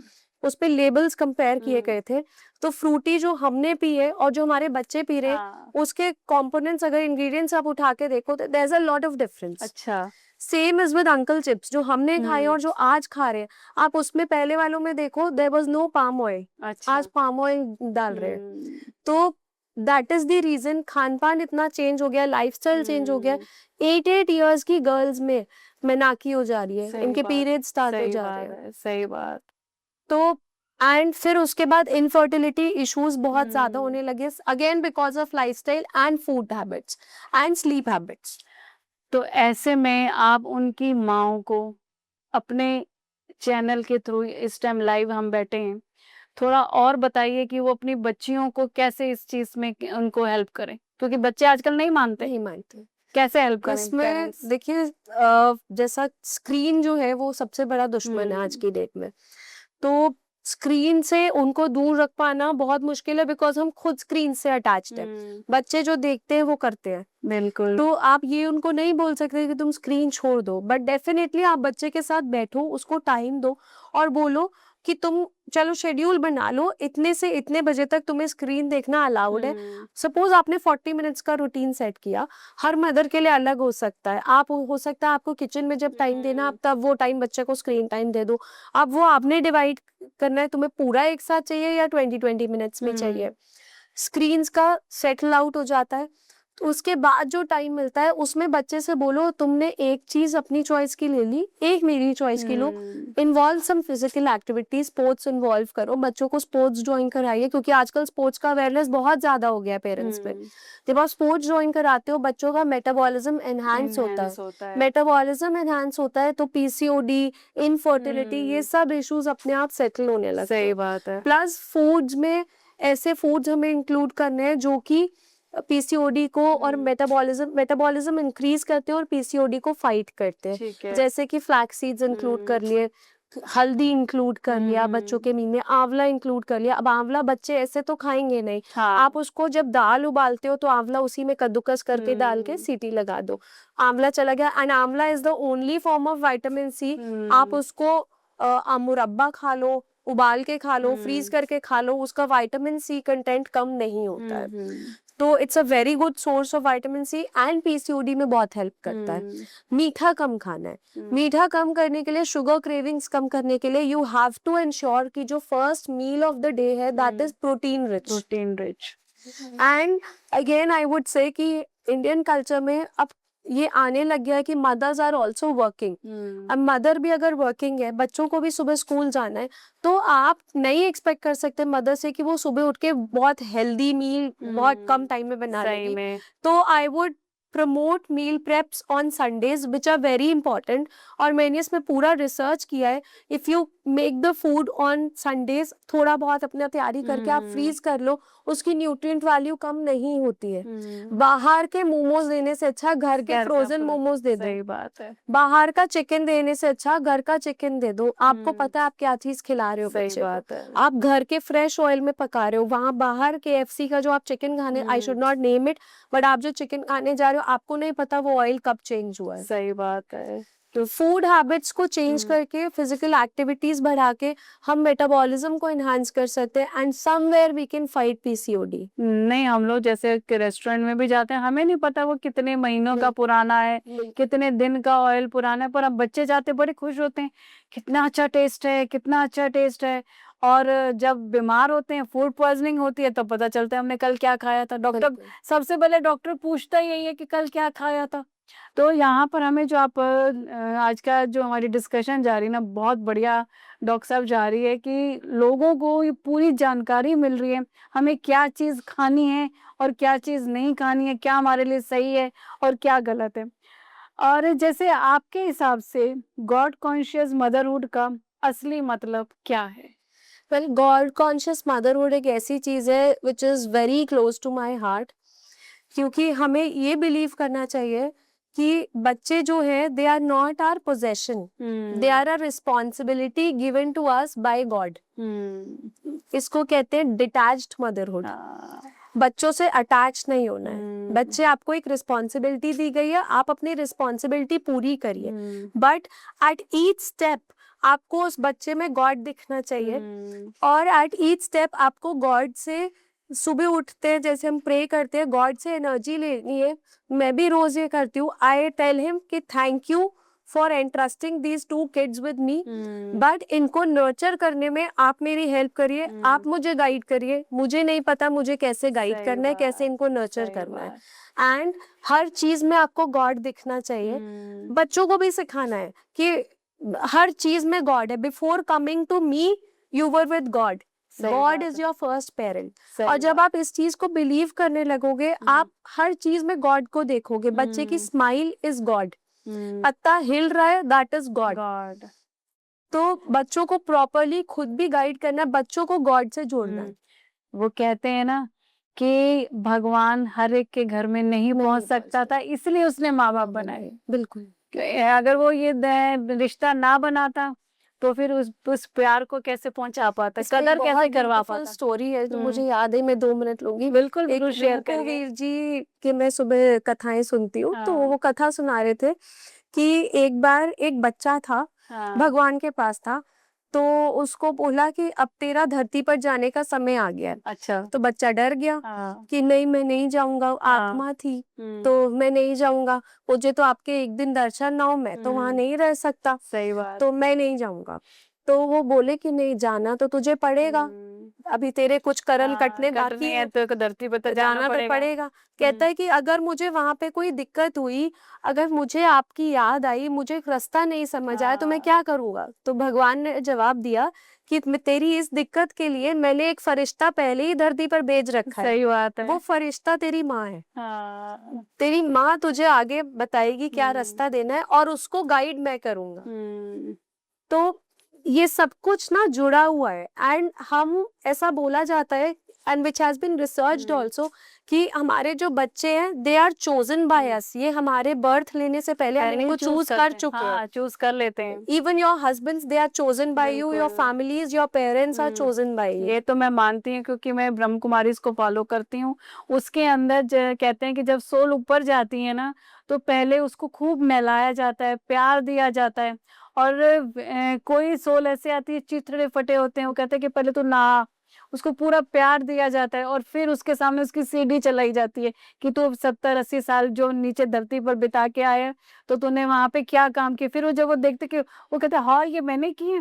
उस पे लेबल्स कंपेयर किए गए थे। तो फ्रूटी जो हमने पी है और जो हमारे बच्चे पी रहे हैं, हाँ। उसके कंपोनेंट्स, अगर इंग्रेडिएंट्स आप उठा के देखो, तो there is a lot of difference. अच्छा। Same is with Uncle Chips, जो हमने खाए और जो आज खा रहे हैं, आप उसमें पहले वालों में देखो, there was no palm oil, अच्छा। आज पाम ऑयल डाल रहे हैं। तो दैट इज द रीजन, खान पान इतना चेंज हो गया, लाइफस्टाइल चेंज हो गया। 8 इयर्स की गर्ल्स में मेनाकी हो जा रही है, सही इनके बात, पीरियड स्टार्ट हो सही जा रहे बात हैं। है, सही बात। तो एंड फिर उसके बाद इनफर्टिलिटी इश्यूज बहुत ज्यादा होने लगे, again because of lifestyle and food habits and sleep habits. तो ऐसे में आप उनकी माओ को अपने चैनल के थ्रू, इस टाइम लाइव हम बैठे हैं, थोड़ा और बताइए कि वो अपनी बच्चियों को कैसे इस चीज में उनको हेल्प करें, क्योंकि बच्चे आजकल नहीं मानते। नहीं मानते। कैसे हेल्प करें इसमें पेरेंट्स? देखिए, जैसा स्क्रीन जो है वो सबसे बड़ा दुश्मन है आज की डेट में। तो स्क्रीन से उनको दूर रख पाना बहुत मुश्किल है, बिकॉज हम खुद स्क्रीन से अटैच्ड हैं। बच्चे जो देखते हैं वो करते हैं। बिल्कुल। तो आप ये उनको नहीं बोल सकते कि तुम स्क्रीन छोड़ दो, बट डेफिनेटली आप बच्चे के साथ बैठो, उसको टाइम दो और बोलो कि तुम चलो शेड्यूल बना लो, इतने से इतने बजे तक तुम्हें स्क्रीन देखना अलाउड है। सपोज आपने 40 मिनट्स का रूटीन सेट किया, हर मदर के लिए अलग हो सकता है। आप हो सकता है आपको किचन में जब टाइम देना, आप तब वो टाइम बच्चे को स्क्रीन टाइम दे दो। अब वो आपने डिवाइड करना है, तुम्हें पूरा एक साथ चाहिए या 20-20 मिनट्स में चाहिए। स्क्रीन्स का सेटल आउट हो जाता है। तो उसके बाद जो टाइम मिलता है उसमें बच्चे से बोलो तुमने एक चीज अपनी चॉइस की ले ली, एक मेरी चॉइस की लो। Involve some physical activity, sports involve करो, बच्चों को स्पोर्ट्स ज्वाइन कराइए, क्योंकि आजकल स्पोर्ट्स का अवेयरनेस बहुत ज्यादा हो गया है पेरेंट्स में। जब आप स्पोर्ट्स ज्वाइन कराते हो बच्चों का मेटाबॉलिज्म एनहांस होता है, मेटाबॉलिज्म एनहांस होता है तो पीसीओडी, इनफर्टिलिटी, ये सब इश्यूज अपने आप सेटल होने लगते हैं। सही बात है। प्लस फूड्स में ऐसे फूड्स हमें इंक्लूड करने हैं जो कि पीसीओडी को और मेटाबॉलिज्म इंक्रीज करते हैं और पीसीओडी को फाइट करते हैं। ठीक है। जैसे कि फ्लैक्स सीड्स इंक्लूड कर लिए, हल्दी इंक्लूड कर लिया, बच्चों के मील में आंवला इंक्लूड कर लिया। अब आंवला बच्चे ऐसे तो खाएंगे नहीं, हाँ। आप उसको जब दाल उबालते हो तो आंवला उसी में कद्दूकस करके डाल के सीटी लगा दो, आंवला चला गया। And amla is the only form of vitamin C. आप उसको मुरब्बा खा लो, उबाल के खा लो, फ्रीज करके खा लो, उसका विटामिन सी कंटेंट कम नहीं होता है। तो it's a very good source of vitamin C and PCOD में बहुत हेल्प करता है। मीठा कम खाना है। मीठा कम करने के लिए, शुगर क्रेविंग्स कम करने के लिए यू हैव टू एंश्योर कि जो first meal of the day है that is protein rich. And again I would say कि इंडियन कल्चर में अब ये आने लग गया है कि मदर्स आर ऑल्सो वर्किंग। अब मदर भी अगर वर्किंग है, बच्चों को भी सुबह स्कूल जाना है, तो आप नहीं एक्सपेक्ट कर सकते मदर से कि वो सुबह उठ के बहुत हेल्दी मील बहुत कम टाइम में बना सही लेगी। में। तो I would promote meal preps on Sundays which are very important. और मैंने इसमें पूरा रिसर्च किया है, if you make the food on Sundays, थोड़ा बहुत अपने तैयारी करके आप फ्रीज कर लो, उसकी न्यूट्रिएंट वैल्यू कम नहीं होती है। बाहर के मोमोज देने से अच्छा घर के फ्रोजन मोमोज दे दो। सही बात है। बाहर का चिकन देने से अच्छा घर का चिकन दे दो, आपको पता है आप क्या चीज खिला रहे हो सही बच्चे को। बात है। आप घर के फ्रेश ऑयल में पका रहे हो, वहां बाहर KFC का जो आप चिकन खाने, I should not name it, but आप जो चिकन खाने जा रहे हो आपको नहीं पता वो ऑयल कब चेंज हुआ है। सही बात है। तो फूड हैबिट्स को चेंज करके, फिजिकल एक्टिविटीज बढ़ा के हम मेटाबॉलिज्म को एनहांस कर सकते हैं and somewhere we can fight PCOD. नहीं, हम लोग जैसे रेस्टोरेंट में भी जाते हैं, हमें नहीं पता वो कितने महीनों का पुराना है, कितने दिन का ऑयल पुराना है, पर अब बच्चे जाते बड़े खुश होते हैं, कितना अच्छा टेस्ट है, कितना अच्छा टेस्ट है। और जब बीमार होते हैं, फूड पॉइजनिंग होती है, तो पता चलता है हमने कल क्या खाया था। डॉक्टर सबसे पहले डॉक्टर पूछता ही यही है कि कल क्या खाया था। तो यहाँ पर हमें जो आप आज का जो हमारी डिस्कशन जा रही है ना, बहुत बढ़िया डॉक्टर साहब जा रही है कि लोगों को ये पूरी जानकारी मिल रही है, हमें क्या चीज़ खानी है और क्या चीज़ नहीं खानी है, क्या हमारे लिए सही है और क्या गलत है। और जैसे आपके हिसाब से गॉड कॉन्शियस मदरहुड का असली मतलब क्या है? वेल, गॉड कॉन्शियस मदरहुड एक ऐसी चीज है which is very close to my heart, क्योंकि हमें ये बिलीव करना चाहिए कि बच्चे जो है they are not our possession, they are a responsibility given to us by God. इसको कहते हैं डिटैच्ड मदरहुड। बच्चों से अटैच नहीं होना है। बच्चे, आपको एक रिस्पॉन्सिबिलिटी दी गई है, आप अपनी रिस्पॉन्सिबिलिटी पूरी करिए, बट एट ईच स्टेप आपको उस बच्चे में गॉड दिखना चाहिए। और एट ईच स्टेप आपको गॉड से, सुबह उठते हैं जैसे हम प्रे करते हैं, गॉड से एनर्जी लेनी है। मैं भी रोज ये करती हूँ, आई टेल हिम कि thank you for entrusting these 2 kids with me, but इनको नर्चर करने में आप मेरी हेल्प करिए, आप मुझे गाइड करिए। मुझे नहीं पता मुझे कैसे गाइड करना है, कैसे इनको नर्चर करना है। एंड हर चीज में आपको गॉड दिखना चाहिए। बच्चों को भी सिखाना है कि हर चीज में गॉड है। Before coming to me you were with God, God is your first parent. और जब आप इस चीज को बिलीव करने लगोगे, आप हर चीज में गॉड को देखोगे। बच्चे की स्माइल इज गॉड, पत्ता हिल रहा है दैट इज गॉड। तो बच्चों को प्रॉपरली खुद भी गाइड करना, बच्चों को गॉड से जोड़ना है। वो कहते हैं ना कि भगवान हर एक के घर में नहीं पहुंच सकता था, इसलिए उसने माँ बाप बनाए। बिल्कुल। अगर वो ये रिश्ता ना बनाता तो फिर उस प्यार को कैसे पहुंचा पाता, कदर कैसे करवा पाता। स्टोरी है जो मुझे याद है, मैं 2 मिनट लूंगी। बिल्कुल एक शेयर करिए। वीर जी के मैं सुबह कथाएं सुनती हूँ, तो वो कथा सुना रहे थे कि एक बार एक बच्चा था, भगवान के पास था, तो उसको बोला कि अब तेरा धरती पर जाने का समय आ गया है। अच्छा। तो बच्चा डर गया कि नहीं, मैं नहीं जाऊंगा, आत्मा थी तो मैं नहीं जाऊंगा, मुझे तो आपके एक दिन दर्शन ना हो, मैं तो वहां नहीं रह सकता। सही बात। तो मैं नहीं जाऊंगा। तो वो बोले कि नहीं, जाना तो तुझे पड़ेगा। अभी तेरे कुछ करल कटने कट बाकी नहीं है, है तो एक धरती पे तो जाना जाना तो पड़ेगा। कहता हम्म, है कि अगर मुझे वहां पे कोई दिक्कत हुई, अगर मुझे आपकी याद आई, मुझे एक रास्ता नहीं समझ आया, तो मैं हाँ, क्या करूंगा? तो भगवान ने जवाब दिया कि तेरी इस दिक्कत के लिए मैंने एक फरिश्ता पहले ही धरती पर भेज रखा है, सही बात वो है। फरिश्ता तेरी माँ है। हाँ, तेरी माँ तुझे आगे बताएगी क्या हम्म, रास्ता देना है, और उसको गाइड मैं करूंगा। हम्म, तो ये सब कुछ ना जुड़ा हुआ है, एंड हम ऐसा बोला जाता है, and which has been researched hmm, also, कि हमारे जो बच्चे हैं they are chosen by us. ये हमारे बर्थ लेने से पहले हम पहले ही इनको चूज चूज कर करते हैं, चुके हैं। हाँ चूज कर लेते हैं। Even your husbands they are chosen by you, your बिल्कुल। Families, your parents are chosen by you. ये तो मैं मानती हूँ क्योंकि मैं ब्रह्म कुमारी को फॉलो करती हूँ। उसके अंदर कहते हैं कि जब सोल ऊपर जाती है ना, तो पहले उसको खूब नहलाया जाता है, प्यार दिया जाता है। और कोई सोल ऐसे आती है, चिथड़े फटे होते हैं, वो कहते हैं कि पहले तो ना, उसको पूरा प्यार दिया जाता है और फिर उसके सामने उसकी सीढ़ी चलाई जाती है कि तू 70-80 साल जो नीचे धरती पर बिता के आया, तो तूने वहां पे क्या काम किए। फिर वो जब वो देखते कि वो कहते हैं हाँ ये मैंने किए,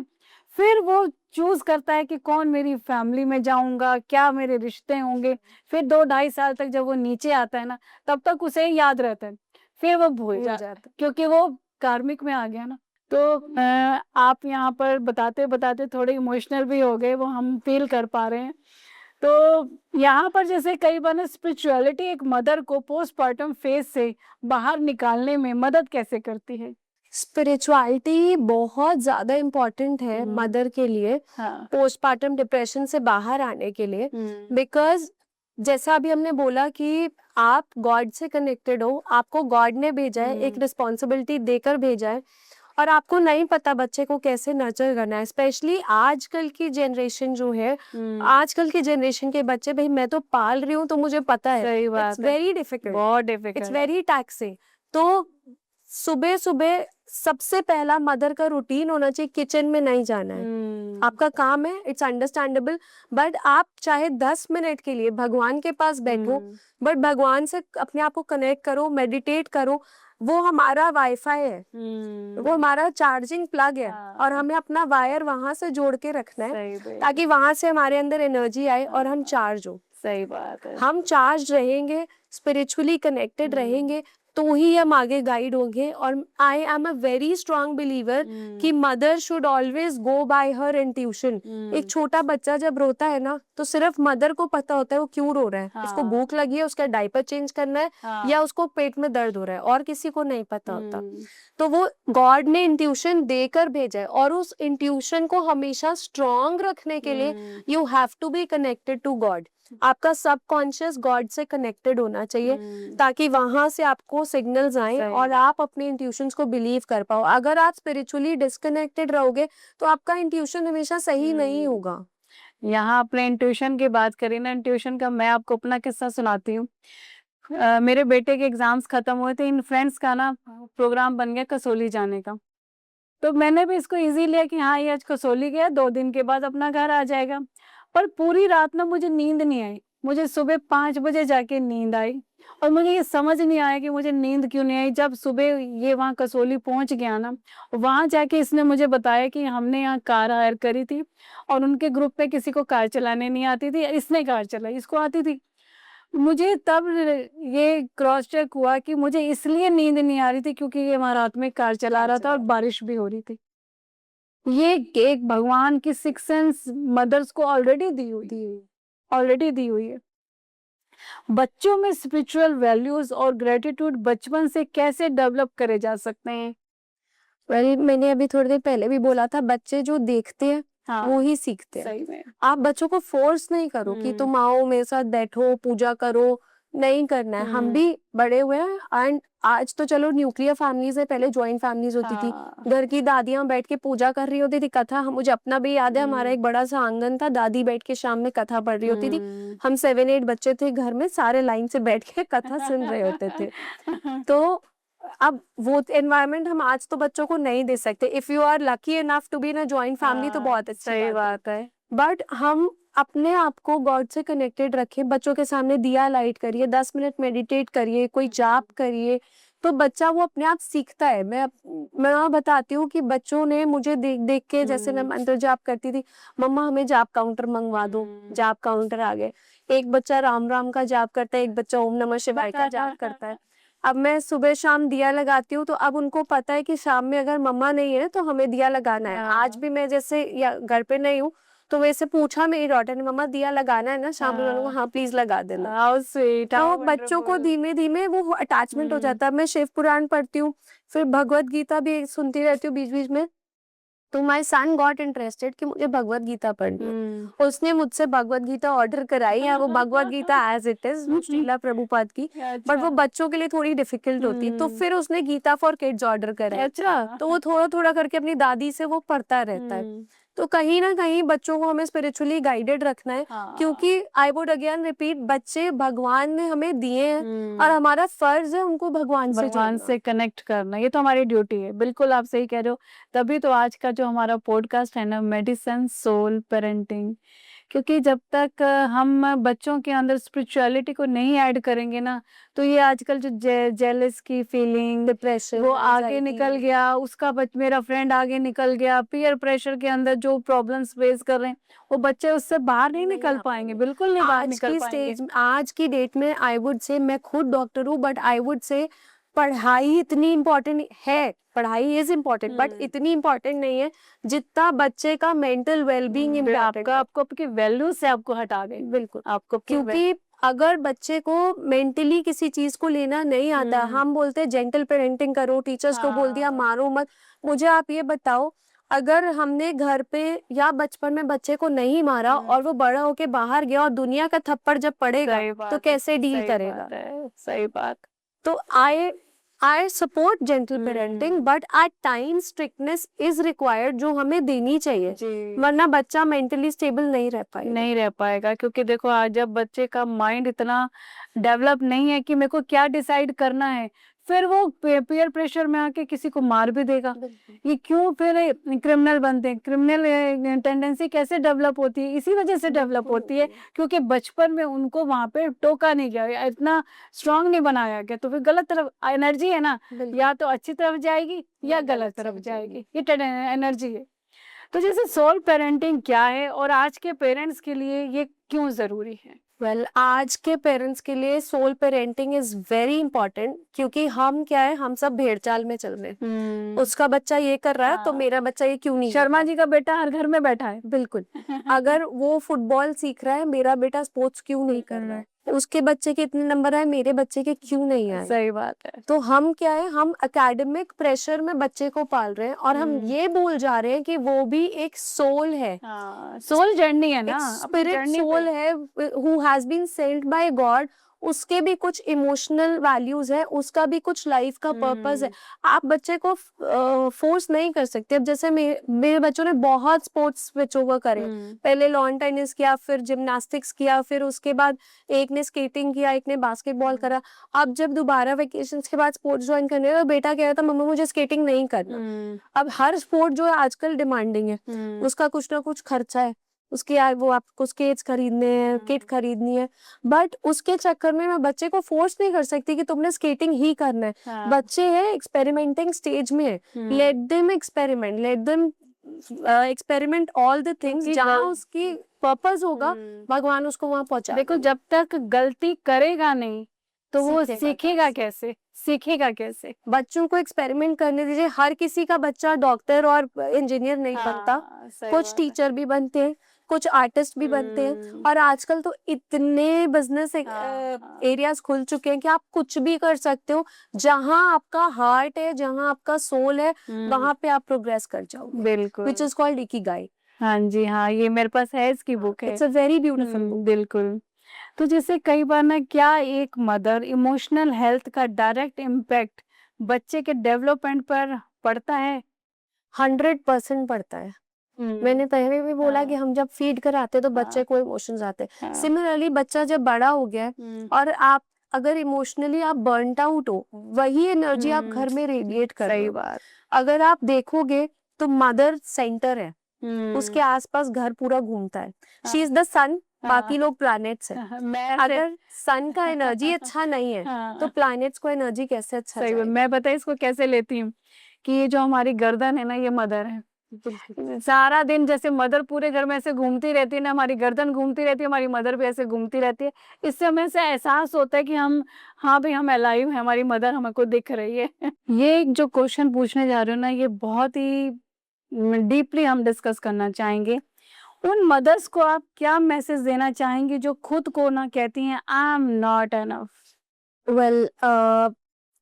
फिर वो चूज करता है कि कौन मेरी फैमिली में जाऊंगा, क्या मेरे रिश्ते होंगे। फिर 2-2.5 साल तक जब वो नीचे आता है ना, तब तक उसे याद रहता है, फिर वो भूल भूल जाता है जाता क्योंकि वो कार्मिक में आ गया ना। तो आप यहाँ पर बताते बताते थोड़े इमोशनल भी हो गए, वो हम फील कर पा रहे हैं। तो यहाँ पर जैसे कई बार ना स्पिरिचुअलिटी एक मदर को पोस्टमार्टम फेज से बाहर निकालने में मदद कैसे करती है? स्पिरिचुअलिटी बहुत ज्यादा इम्पोर्टेंट है मदर के लिए, हाँ, पोस्टपार्टम डिप्रेशन से बाहर आने के लिए। हम्म, बिकॉज जैसा अभी हमने बोला कि आप गॉड से कनेक्टेड हो, आपको गॉड ने भेजा है, एक रिस्पॉन्सिबिलिटी देकर भेजा है, और आपको नहीं पता बच्चे को कैसे नर्चर करना है। स्पेशली आजकल की जनरेशन जो है, आजकल की जनरेशन के बच्चे, भाई मैं तो पाल रही हूँ तो मुझे पता है, सही इट्स बात है, वेरी डिफिकल्ट, बहुत इट्स डिफिकल्ट। Very taxing. तो सुबह सुबह सबसे पहला मदर का रूटीन होना चाहिए, किचन में नहीं जाना है। आपका काम है, इट्स अंडरस्टैंडेबल, बट आप चाहे 10 मिनट के लिए भगवान के पास बैठो, बट भगवान से अपने आप को कनेक्ट करो, मेडिटेट करो। वो हमारा वाईफाई है, वो हमारा चार्जिंग प्लग है, और हमें अपना वायर वहां से जोड़ के रखना है, ताकि वहां से हमारे अंदर एनर्जी आए और हम चार्ज हो। सही बात है। हम चार्ज रहेंगे, स्पिरिचुअली कनेक्टेड रहेंगे, तो ही हम आगे गाइड होंगे। और I am a very strong believer कि mother should always go by her intuition. एक छोटा बच्चा जब रोता है ना, तो सिर्फ मदर को पता होता है वो क्यों रो रहा है, उसको भूख लगी है, उसका डायपर चेंज करना है, या उसको पेट में दर्द हो रहा है, और किसी को नहीं पता होता। तो वो गॉड ने इंट्यूशन देकर भेजा है, और उस इंट्यूशन को हमेशा स्ट्रांग रखने के लिए you have to be connected to God. आपका सबकॉन्शियस गॉड से कनेक्टेड होना चाहिए, ताकि वहां से आपको सिग्नल्स आए और आप अपने इंट्यूशंस को बिलीव कर पाओ। अगर आप स्पिरिचुअली डिस्कनेक्टेड रहोगे, तो आपका इंट्यूशन हमेशा सही नहीं होगा। यहाँ आपने इंट्यूशन की बात करी ना, इंट्यूशन का मैं आपको अपना किस्सा सुनाती हूँ। मेरे बेटे के एग्जाम्स खत्म हुए थे, इन फ्रेंड्स का ना प्रोग्राम बन गया कसौली जाने का। तो मैंने भी इसको इजी लिया कि हाँ ये आज कसौली गया, 2 दिन के बाद अपना घर आ जाएगा। पर पूरी रात ना मुझे नींद नहीं आई, मुझे सुबह 5 बजे जाके नींद आई। और मुझे ये समझ नहीं आया कि मुझे नींद क्यों नहीं आई। जब सुबह ये वहाँ कसौली पहुंच गया ना, वहां जाके इसने मुझे बताया कि हमने यहाँ कार हायर करी थी और उनके ग्रुप में किसी को कार चलाने नहीं आती थी, इसने कार चलाई, इसको आती थी। मुझे तब ये क्रॉस चेक हुआ कि मुझे इसलिए नींद नहीं आ रही थी क्योंकि ये वहां रात में कार चला रहा था और बारिश भी हो रही थी। ये एक भगवान की सिक्स सेंस मदर्स को ऑलरेडी दी हुई है। बच्चों में स्पिरिचुअल वैल्यूज और ग्रेटिट्यूड बचपन से कैसे डेवलप करे जा सकते हैं? मैंने अभी थोड़ी देर पहले भी बोला था, बच्चे जो देखते हैं वो ही सीखते हैं। सही में। आप बच्चों को फोर्स नहीं करो कि तुम आओ मेरे साथ बैठो पूजा करो, नहीं करना है। हम भी बड़े हुए हैं, एंड आज तो चलो न्यूक्लियर फैमिलीज है, पहले जॉइंट फैमिलीज होती थी। घर की दादियां बैठ के पूजा कर रही होती थी, कथा। मुझे अपना भी याद है, हमारा एक बड़ा सा आंगन था, दादी बैठ के शाम में कथा पढ़ रही होती थी। हम 7-8 बच्चे थे घर में, सारे लाइन से बैठ के कथा सुन रहे होते थे। तो अब वो एनवायरनमेंट हम आज तो बच्चों को नहीं दे सकते। If you are lucky enough to be in a joint family तो बहुत अच्छी सही बात है। बट हम अपने आप को गॉड से कनेक्टेड रखें, बच्चों के सामने दिया लाइट करिए, 10 मिनट मेडिटेट करिए, कोई जाप करिए, तो बच्चा वो अपने आप सीखता है। मैं बताती हूँ कि बच्चों ने मुझे देख देख के, जैसे मैं मंत्र जाप करती थी, मम्मा हमें जाप काउंटर मंगवा दो, जाप काउंटर आ गए। एक बच्चा राम राम का जाप करता है, एक बच्चा ओम नमः शिवाय का जाप करता है। अब मैं सुबह शाम दिया लगाती हूँ, तो अब उनको पता है कि शाम में अगर मम्मा नहीं है तो हमें दिया लगाना है। आज भी मैं जैसे या घर पे नहीं हूँ तो वैसे पूछा मेरी डॉटर ने, मम्मा दिया लगाना है ना शाम में, मैंने कहा हाँ प्लीज लगा देना। हाउ स्वीट, तो बच्चों को धीमे धीमे वो अटैचमेंट हो जाता है। मैं शिव पुराण पढ़ती हूँ, फिर भगवत गीता भी सुनती रहती हूँ बीच बीच में। तो माय सन गॉट इंटरेस्टेड कि मुझे भगवत गीता पढ़नी है। उसने मुझसे भगवत गीता ऑर्डर कराई है, वो Bhagavad Gita as it is Srila Prabhupada की, बट वो बच्चों के लिए थोड़ी डिफिकल्ट होती है, तो फिर उसने गीता फॉर किड्स ऑर्डर करा है। अच्छा, तो वो थोड़ा थोड़ा करके अपनी दादी से वो पढ़ता रहता है। तो कहीं ना कहीं बच्चों को हमें स्पिरिचुअली गाइडेड रखना है, क्योंकि आई वुड अगेन रिपीट, बच्चे भगवान ने हमें दिए हैं और हमारा फर्ज है उनको भगवान से कनेक्ट करना, ये तो हमारी ड्यूटी है। बिल्कुल आप सही कह रहे हो। तभी तो आज का जो हमारा पॉडकास्ट है ना, मेडिसिन सोल पेरेंटिंग, क्योंकि जब तक हम बच्चों के अंदर स्पिरिचुअलिटी को नहीं ऐड करेंगे ना, तो ये आजकल जो जेलस की फीलिंग, डिप्रेशन, वो आगे निकल गया, उसका मेरा फ्रेंड आगे निकल गया, पीयर प्रेशर के अंदर जो प्रॉब्लम्स फेस कर रहे हैं, वो बच्चे उससे बाहर नहीं निकल पाएंगे, बिल्कुल नहीं बाहर निकल पाएंगे। आज की डेट में आई वुड से, मैं खुद डॉक्टर हूँ, बट आई वुड से पढ़ाई इतनी इम्पोर्टेंट है, पढ़ाई इज इम्पोर्टेंट, बट इतनी इम्पोर्टेंट नहीं है जितना बच्चे का मेंटल वेलबींग इम्पोर्टेंट। आपको आपकी वैल्यू से आपको हटा गई, बिल्कुल आपको, क्योंकि अगर बच्चे को मेंटली किसी चीज को लेना नहीं आता, हम बोलते हैं जेंटल पेरेंटिंग करो, टीचर्स को बोल दिया मारो मत। मुझे आप ये बताओ, अगर हमने घर पे या बचपन में बच्चे को नहीं मारा और वो बड़ा होके बाहर गया और दुनिया का थप्पड़ जब पड़ेगा तो कैसे डील करेगा? सही बात। तो I support gentle parenting, but at times strictness is required, जो हमें देनी चाहिए, वरना बच्चा मेंटली स्टेबल नहीं रह पाएगा। क्योंकि देखो, आज जब बच्चे का माइंड इतना डेवलप नहीं है कि मेरे को क्या डिसाइड करना है, फिर वो पीयर प्रेशर में आके किसी को मार भी देगा। ये क्यों फिर क्रिमिनल बनते हैं? क्रिमिनल टेंडेंसी कैसे डेवलप होती है? इसी वजह से डेवलप होती है, क्योंकि बचपन में उनको वहां पे टोका नहीं गया, इतना स्ट्रांग नहीं बनाया गया। तो फिर गलत तरफ एनर्जी है ना, या तो अच्छी तरफ जाएगी या गलत तरफ जाएगी, ये एनर्जी है। तो जैसे सोल पेरेंटिंग क्या है और आज के पेरेंट्स के लिए ये क्यों जरूरी है? आज के पेरेंट्स के लिए soul parenting is very important, क्योंकि हम क्या है, हम सब भेड़ चाल में चल रहे हैं। उसका बच्चा ये कर रहा है तो मेरा बच्चा ये क्यों नहीं? शर्मा जी का बेटा हर घर में बैठा है। बिल्कुल। अगर वो फुटबॉल सीख रहा है, मेरा बेटा स्पोर्ट्स क्यों नहीं कर रहा है? उसके बच्चे के इतने नंबर आए, मेरे बच्चे के क्यों नहीं आए? सही बात है। तो हम क्या है, हम एकेडमिक प्रेशर में बच्चे को पाल रहे हैं और हम ये भूल जा रहे हैं कि वो भी एक सोल है। सोल जर्नी है ना, स्पिरिट सोल है, who has been sent by God. उसके भी कुछ इमोशनल वैल्यूज है, उसका भी कुछ लाइफ का पर्पस है। आप बच्चे को फोर्स नहीं कर सकते। अब जैसे मेरे बच्चों ने बहुत स्पोर्ट्स स्विच ओवर करे, पहले लॉन टेनिस किया, फिर जिम्नास्टिक्स किया, फिर उसके बाद एक ने स्केटिंग किया, एक ने बास्केटबॉल करा। अब जब दोबारा वेकेशन के बाद स्पोर्ट्स ज्वाइन करने तो बेटा कह रहा था, मम्मा मुझे स्केटिंग नहीं करना। अब हर स्पोर्ट जो है आजकल डिमांडिंग है, उसका कुछ ना कुछ खर्चा है, उसके वो आपको स्केट्स खरीदने हैं, किट खरीदनी है, बट उसके चक्कर में मैं बच्चे को फोर्स नहीं कर सकती कि तुमने स्केटिंग ही करना है। बच्चे हैं एक्सपेरिमेंटिंग स्टेज में है, let them experiment, let them experiment all the things. जहाँ उसकी पर्पस होगा, भगवान उसको वहां पहुंचा। देखो, जब तक गलती करेगा नहीं तो वो सीखेगा कैसे? बच्चों को एक्सपेरिमेंट करने दीजिए। हर किसी का बच्चा डॉक्टर और इंजीनियर नहीं बनता, कुछ टीचर भी बनते हैं, कुछ आर्टिस्ट भी बनते हैं, और आजकल तो इतने बिजनेस एरियाज खुल चुके हैं कि आप कुछ भी कर सकते हो। जहां आपका हार्ट है, जहां आपका सोल है, वहां पे आप प्रोग्रेस कर जाओगे। बिल्कुल, विच इज कॉल्ड इकिगाई। हाँ जी, हाँ, ये मेरे पास है, इसकी बुक है। It's a very beautiful book. बिल्कुल। तो जैसे कई बार ना, क्या एक मदर इमोशनल हेल्थ का डायरेक्ट इम्पैक्ट बच्चे के डेवलपमेंट पर पड़ता है? 100% पड़ता है। मैंने पहले भी बोला कि हम जब फीड कराते तो बच्चे को इमोशंस आते हैं। सिमिलरली बच्चा जब बड़ा हो गया और आप अगर इमोशनली आप बर्नड आउट हो, वही एनर्जी आप घर में रेडिएट कर रहे हो। बात। अगर आप देखोगे तो मदर सेंटर है, उसके आसपास घर पूरा घूमता है। शी इज द सन बाकी लोग प्लैनेट्स हैं। मैं अगर सन का एनर्जी अच्छा नहीं है तो हाँ प्लैनेट्स को एनर्जी कैसे अच्छा सही जाएगा? मैं बताई इसको कैसे लेती हूँ कि ये जो हमारी गर्दन है ना ये मदर है। बिल्कुल। सारा दिन जैसे मदर पूरे घर में ऐसे घूमती रहती है ना, हमारी गर्दन घूमती रहती है, हमारी मदर भी ऐसे घूमती रहती है। इससे हमें ऐसा एहसास होता है कि हम, हाँ भाई हम अलाइव हैं, हमारी मदर हमको दिख रही है। ये एक जो क्वेश्चन पूछने जा रहे हो ना, ये बहुत ही डीपली हम डिस्कस करना चाहेंगे। उन मदर्स को आप क्या मैसेज देना चाहेंगे जो खुद को ना कहती हैं I am not enough? Well,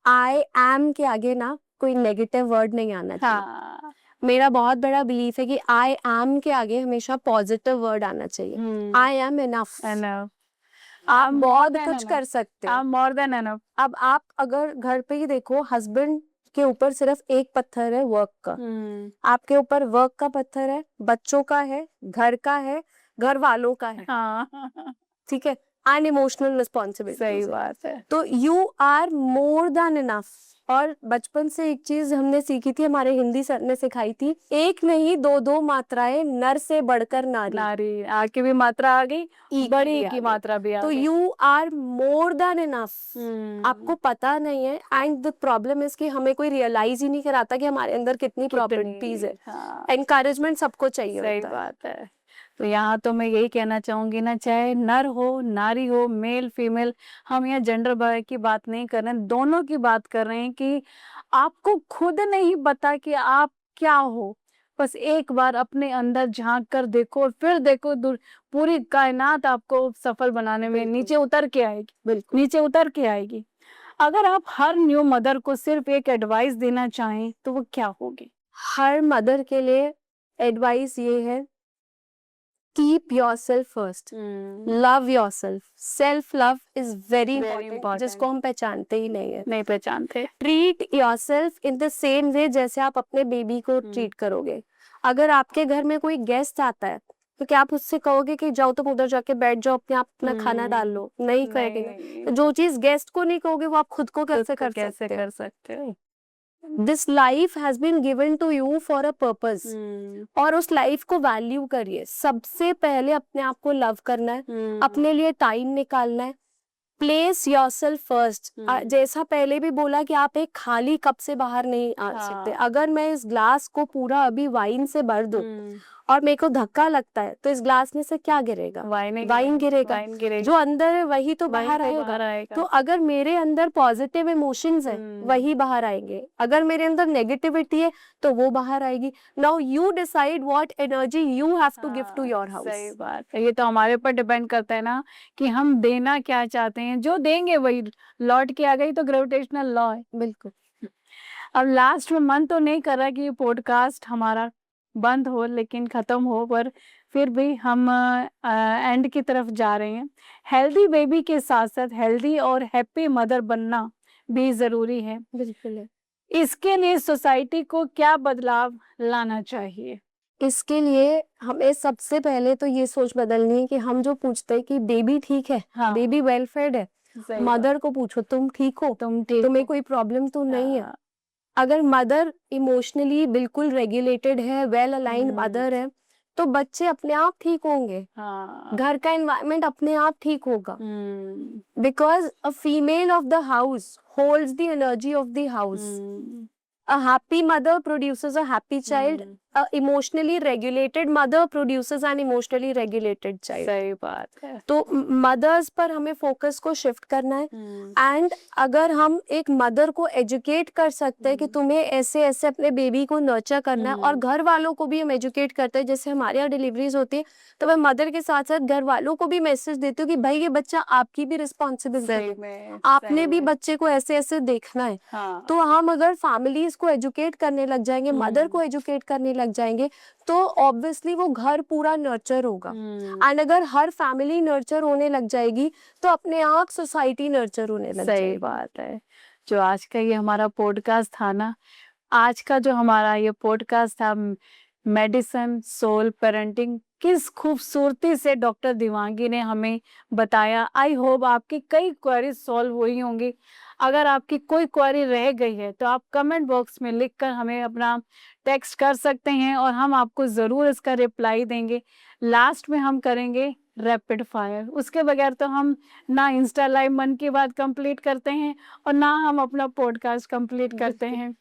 I am के आगे ना कोई नेगेटिव वर्ड नहीं आना चाहिए। हाँ मेरा बहुत बड़ा बिलीफ है कि आई एम के आगे हमेशा पॉजिटिव वर्ड आना चाहिए। आई एम इनफ, एनफ, आप बहुत कुछ कर सकते हो। आप मोर देन एनफ। अब आप अगर घर पे ही देखो, हस्बैंड के ऊपर सिर्फ एक पत्थर है, वर्क का। आपके ऊपर वर्क का पत्थर है, बच्चों का है, घर का है, घर वालों का है, हाँ ठीक है, एंड इमोशनल रिस्पॉन्सिबिलिटी। सही बात है। तो you are more than enough. और बचपन से एक चीज हमने सीखी थी, हमारे हिंदी सर ने सिखाई थी, एक नहीं दो दो मात्राएं, नर से बढ़कर नारी। नारी आके भी मात्रा आ गई, ई बड़ी भी आ की गई। मात्रा भी आ तो गई। You are more than enough. आपको पता नहीं है, एंड द प्रॉब्लम इज कि हमें कोई रियलाइज ही नहीं कराता कि हमारे अंदर कितनी प्रॉपर्टीज है। हाँ एनकरेजमेंट सबको चाहिए सही होता है। बात है। तो यहाँ तो मैं यही कहना चाहूंगी ना, चाहे नर हो नारी हो, मेल फीमेल, हम यहाँ जेंडर बाय की बात नहीं कर रहे हैं, दोनों की बात कर रहे हैं कि आपको खुद नहीं पता कि आप क्या हो। बस एक बार अपने अंदर झांक कर देखो और फिर देखो पूरी कायनात आपको सफल बनाने में बिल्कुल। नीचे उतर के आएगी, बिल्कुल। नीचे उतर के आएगी। अगर आप हर न्यू मदर को सिर्फ एक एडवाइस देना चाहें तो वो क्या होगी? हर मदर के लिए एडवाइस ये है, keep yourself first, love yourself. Self love is very important, जिसको हम पहचानते ही नहीं है। नहीं पहचानते। Treat yourself in the same way जैसे आप अपने बेबी को ट्रीट करोगे। अगर आपके घर में कोई गेस्ट आता है तो क्या आप उससे कहोगे कि जाओ तुम उधर जाके बैठ जाओ, अपने आप अपना खाना डाल लो? नहीं कहेंगे। तो जो चीज गेस्ट को नहीं कहोगे वो आप खुद को कैसे कर सकते हो? This life has been given to you for a purpose, और उस लाइफ को वैल्यू करिए। सबसे पहले अपने आप को लव करना है, अपने लिए टाइम निकालना है। Place yourself first. जैसा पहले भी बोला कि आप एक खाली कप से बाहर नहीं आ सकते। अगर मैं इस ग्लास को पूरा अभी वाइन से भर दूं और मेरे को धक्का लगता है तो इस ग्लास में से क्या गिरेगा? वाइन गिरेगा। जो अंदर है वही तो बाहर आएगा। तो अगर मेरे अंदर पॉजिटिव इमोशंस है वही बाहर आएंगे, अगर मेरे अंदर नेगेटिविटी है तो वो बाहर आएगी। Now you decide what energy you have to give to your house. सही बात है। ये तो हमारे ऊपर डिपेंड करता है ना कि हम देना क्या चाहते हैं, जो देंगे वही लौट के आ गई। तो ग्रेविटेशनल लॉ है। बिल्कुल। अब लास्ट में मन तो नहीं कर रहा कि ये पॉडकास्ट हमारा बंद हो, लेकिन खत्म हो, पर फिर भी हम एंड की तरफ जा रहे हैं। हेल्दी बेबी के साथ साथ हेल्दी और हैप्पी मदर बनना भी जरूरी है। बिल्कुल है। इसके लिए सोसाइटी को क्या बदलाव लाना चाहिए? इसके लिए हमें सबसे पहले तो ये सोच बदलनी है कि हम जो पूछते हैं कि बेबी ठीक है, हाँ। बेबी वेल फेड है, मदर को पूछो तुम ठीक हो, तुम्हें कोई प्रॉब्लम तो नहीं है। अगर मदर इमोशनली बिल्कुल रेगुलेटेड है, वेल अलाइंड मदर है, तो बच्चे अपने आप ठीक होंगे। घर का एनवायरनमेंट अपने आप ठीक होगा। Because a female of the house holds the energy of the house. A happy mother produces a happy child. A emotionally regulated mother produces an emotionally regulated child. सही बात है। तो मदर्स पर हमें फोकस को शिफ्ट करना है। And अगर हम एक मदर को एजुकेट कर सकते हैं कि तुम्हें ऐसे ऐसे अपने बेबी को नर्चर करना है, और घर वालों को भी हम एजुकेट करते हैं, जैसे हमारे यहाँ डिलीवरीज होती है तो मैं मदर के साथ साथ घर वालों को भी मैसेज देती हूँ कि भाई ये बच्चा आपकी भी रिस्पॉन्सिबिलिटी है, आपने भी बच्चे को ऐसे ऐसे देखना है। तो हम अगर फैमिलीज को एजुकेट करने लग जाएंगे, मदर को एजुकेट करने लग जाएंगे, तो ऑब्वियसली वो घर पूरा नर्चर होगा। एंड अगर हर फैमिली नर्चर होने लग जाएगी तो अपने आप सोसाइटी नर्चर होने लग जाएगी। सही बात है। जो आज का ये हमारा पॉडकास्ट था ना, आज का जो हमारा ये पॉडकास्ट था मेडिसिन सोल पेरेंटिंग, किस खूबसूरती से डॉक्टर दिवांगी ने हमें बताया। आई होप आपकी कई क्वेरीज सॉल्व हुई होंगी। अगर आपकी कोई क्वेरी रह गई है तो आप कमेंट बॉक्स में लिखकर हमें अपना टेक्स्ट कर सकते हैं और हम आपको ज़रूर इसका रिप्लाई देंगे। लास्ट में हम करेंगे रैपिड फायर, उसके बगैर तो हम ना इंस्टा लाइव मन की बात कंप्लीट करते हैं और ना हम अपना पॉडकास्ट कंप्लीट करते हैं।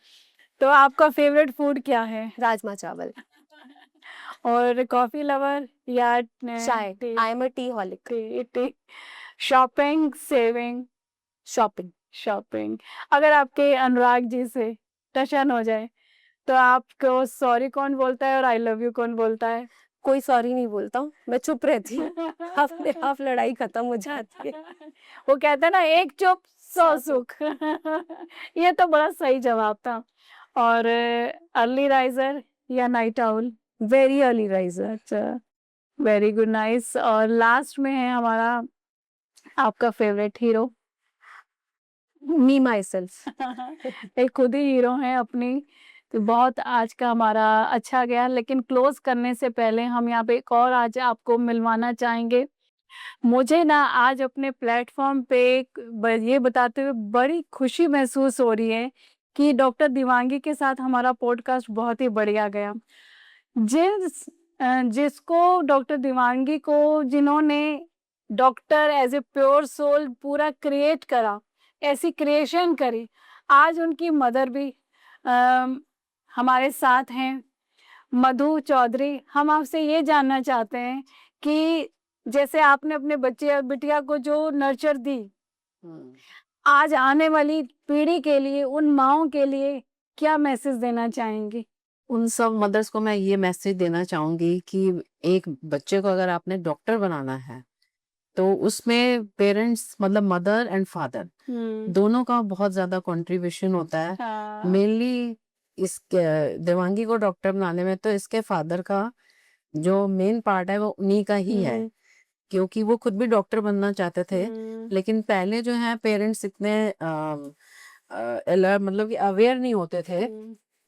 तो आपका फेवरेट फूड क्या है? राजमा चावल। और कॉफी लवर या चाय। T? I am a T हॉलिक। T. Shopping, saving? Shopping. Shopping. अगर आपके अनुराग जी से टशन हो जाए तो आपको सॉरी कौन बोलता है और आई लव यू कौन बोलता है? कोई सॉरी नहीं बोलता हूँ, मैं चुप रहती हूँ। अपने आप लड़ाई खत्म हो जाती है। वो कहते हैं ना, एक चुप सौ 100 सुख। ये तो बड़ा सही जवाब था। और अर्ली राइजर या night owl? Very early riser. अच्छा, वेरी गुड, नाइस। और लास्ट में है हमारा आपका favourite hero? Me my self. एक खुद ही हीरो हैं अपनी। तो बहुत आज का हमारा अच्छा गया, लेकिन क्लोज करने से पहले हम यहाँ पे एक और आज आपको मिलवाना चाहेंगे। मुझे ना आज अपने प्लेटफॉर्म पे ये बताते हुए बड़ी खुशी महसूस हो रही है कि डॉक्टर दिवांगी के साथ हमारा पॉडकास्ट बहुत ही बढ़िया गया। जिसको डॉक्टर दिवांगी को, जिन्होंने doctor as a pure soul पूरा क्रिएट करा, ऐसी क्रिएशन करी, आज उनकी मदर भी हमारे साथ हैं, मधु चौधरी। हम आपसे ये जानना चाहते हैं कि जैसे आपने अपने बच्चे और बिटिया को जो नर्चर दी, आज आने वाली पीढ़ी के लिए, उन माओं के लिए क्या मैसेज देना चाहेंगी? उन सब मदर्स को मैं ये मैसेज देना चाहूंगी कि एक बच्चे को अगर आपने डॉक्टर बनाना है तो उसमें पेरेंट्स मतलब मदर एंड फादर दोनों का बहुत ज्यादा कंट्रीब्यूशन होता है। हाँ। मेनली इस देवांगी को डॉक्टर बनाने में तो इसके फादर का जो मेन पार्ट है वो उन्हीं का ही है, क्योंकि वो खुद भी डॉक्टर बनना चाहते थे। लेकिन पहले जो है पेरेंट्स इतने मतलब कि अवेयर नहीं होते थे,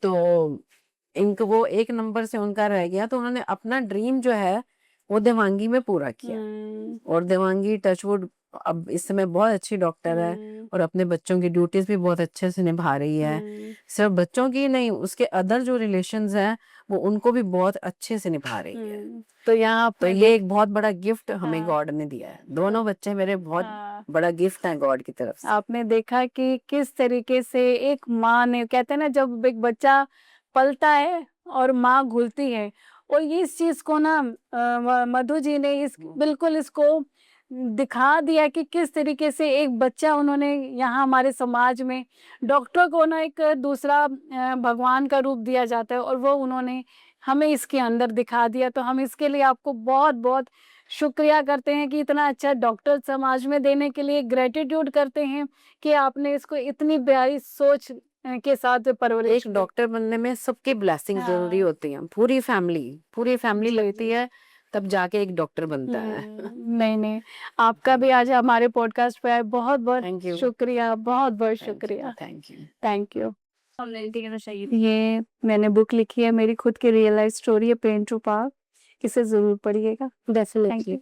तो इनको वो एक नंबर से उनका रह गया, तो उन्होंने अपना ड्रीम जो है वो देवांगी में पूरा किया। और देवांगी टचवुड अब इस समय बहुत अच्छी डॉक्टर है और अपने बच्चों की ड्यूटीज भी बहुत अच्छे से निभा रही है। सिर्फ बच्चों की नहीं, उसके अदर जो रिलेशंस हैं वो उनको भी बहुत अच्छे से निभा रही है। तो यहाँ तो ये एक बहुत बड़ा गिफ्ट हमें हाँ। गॉड ने दिया है। दोनों बच्चे मेरे बहुत हाँ। बड़ा गिफ्ट है गॉड की तरफ से। आपने देखा कि किस तरीके से एक माँ ने, कहते हैं ना, जब एक बच्चा पलता है और माँ घुलती है, और ये इस चीज को ना मधु जी ने इस बिल्कुल इसको दिखा दिया कि किस तरीके से एक बच्चा, उन्होंने यहाँ हमारे समाज में डॉक्टर को ना एक दूसरा भगवान का रूप दिया जाता है, और वो उन्होंने हमें इसके अंदर दिखा दिया। तो हम इसके लिए आपको बहुत बहुत शुक्रिया करते हैं कि इतना अच्छा डॉक्टर समाज में देने के लिए ग्रेटिट्यूड करते हैं कि आपने इसको इतनी प्यारी सोच के साथ परवरिश एक डॉक्टर बनने में सबकी ब्लेसिंग जरूरी हाँ। होती है। पूरी फैमिली जी, लगती जी। है तब जाके एक डॉक्टर बनता है। नहीं नहीं, आपका भी आज हमारे पॉडकास्ट पे आए, बहुत बहुत थैंक यू। शुक्रिया, बहुत बहुत शुक्रिया। Thank you. Thank you. ये मैंने बुक लिखी है, मेरी खुद की रियल लाइफ स्टोरी है, पेन टू पावर। इसे जरूर पढ़िएगा। Thank definitely. यू।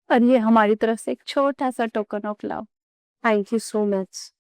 और ये हमारी तरफ से एक छोटा सा token of love. Thank you so much.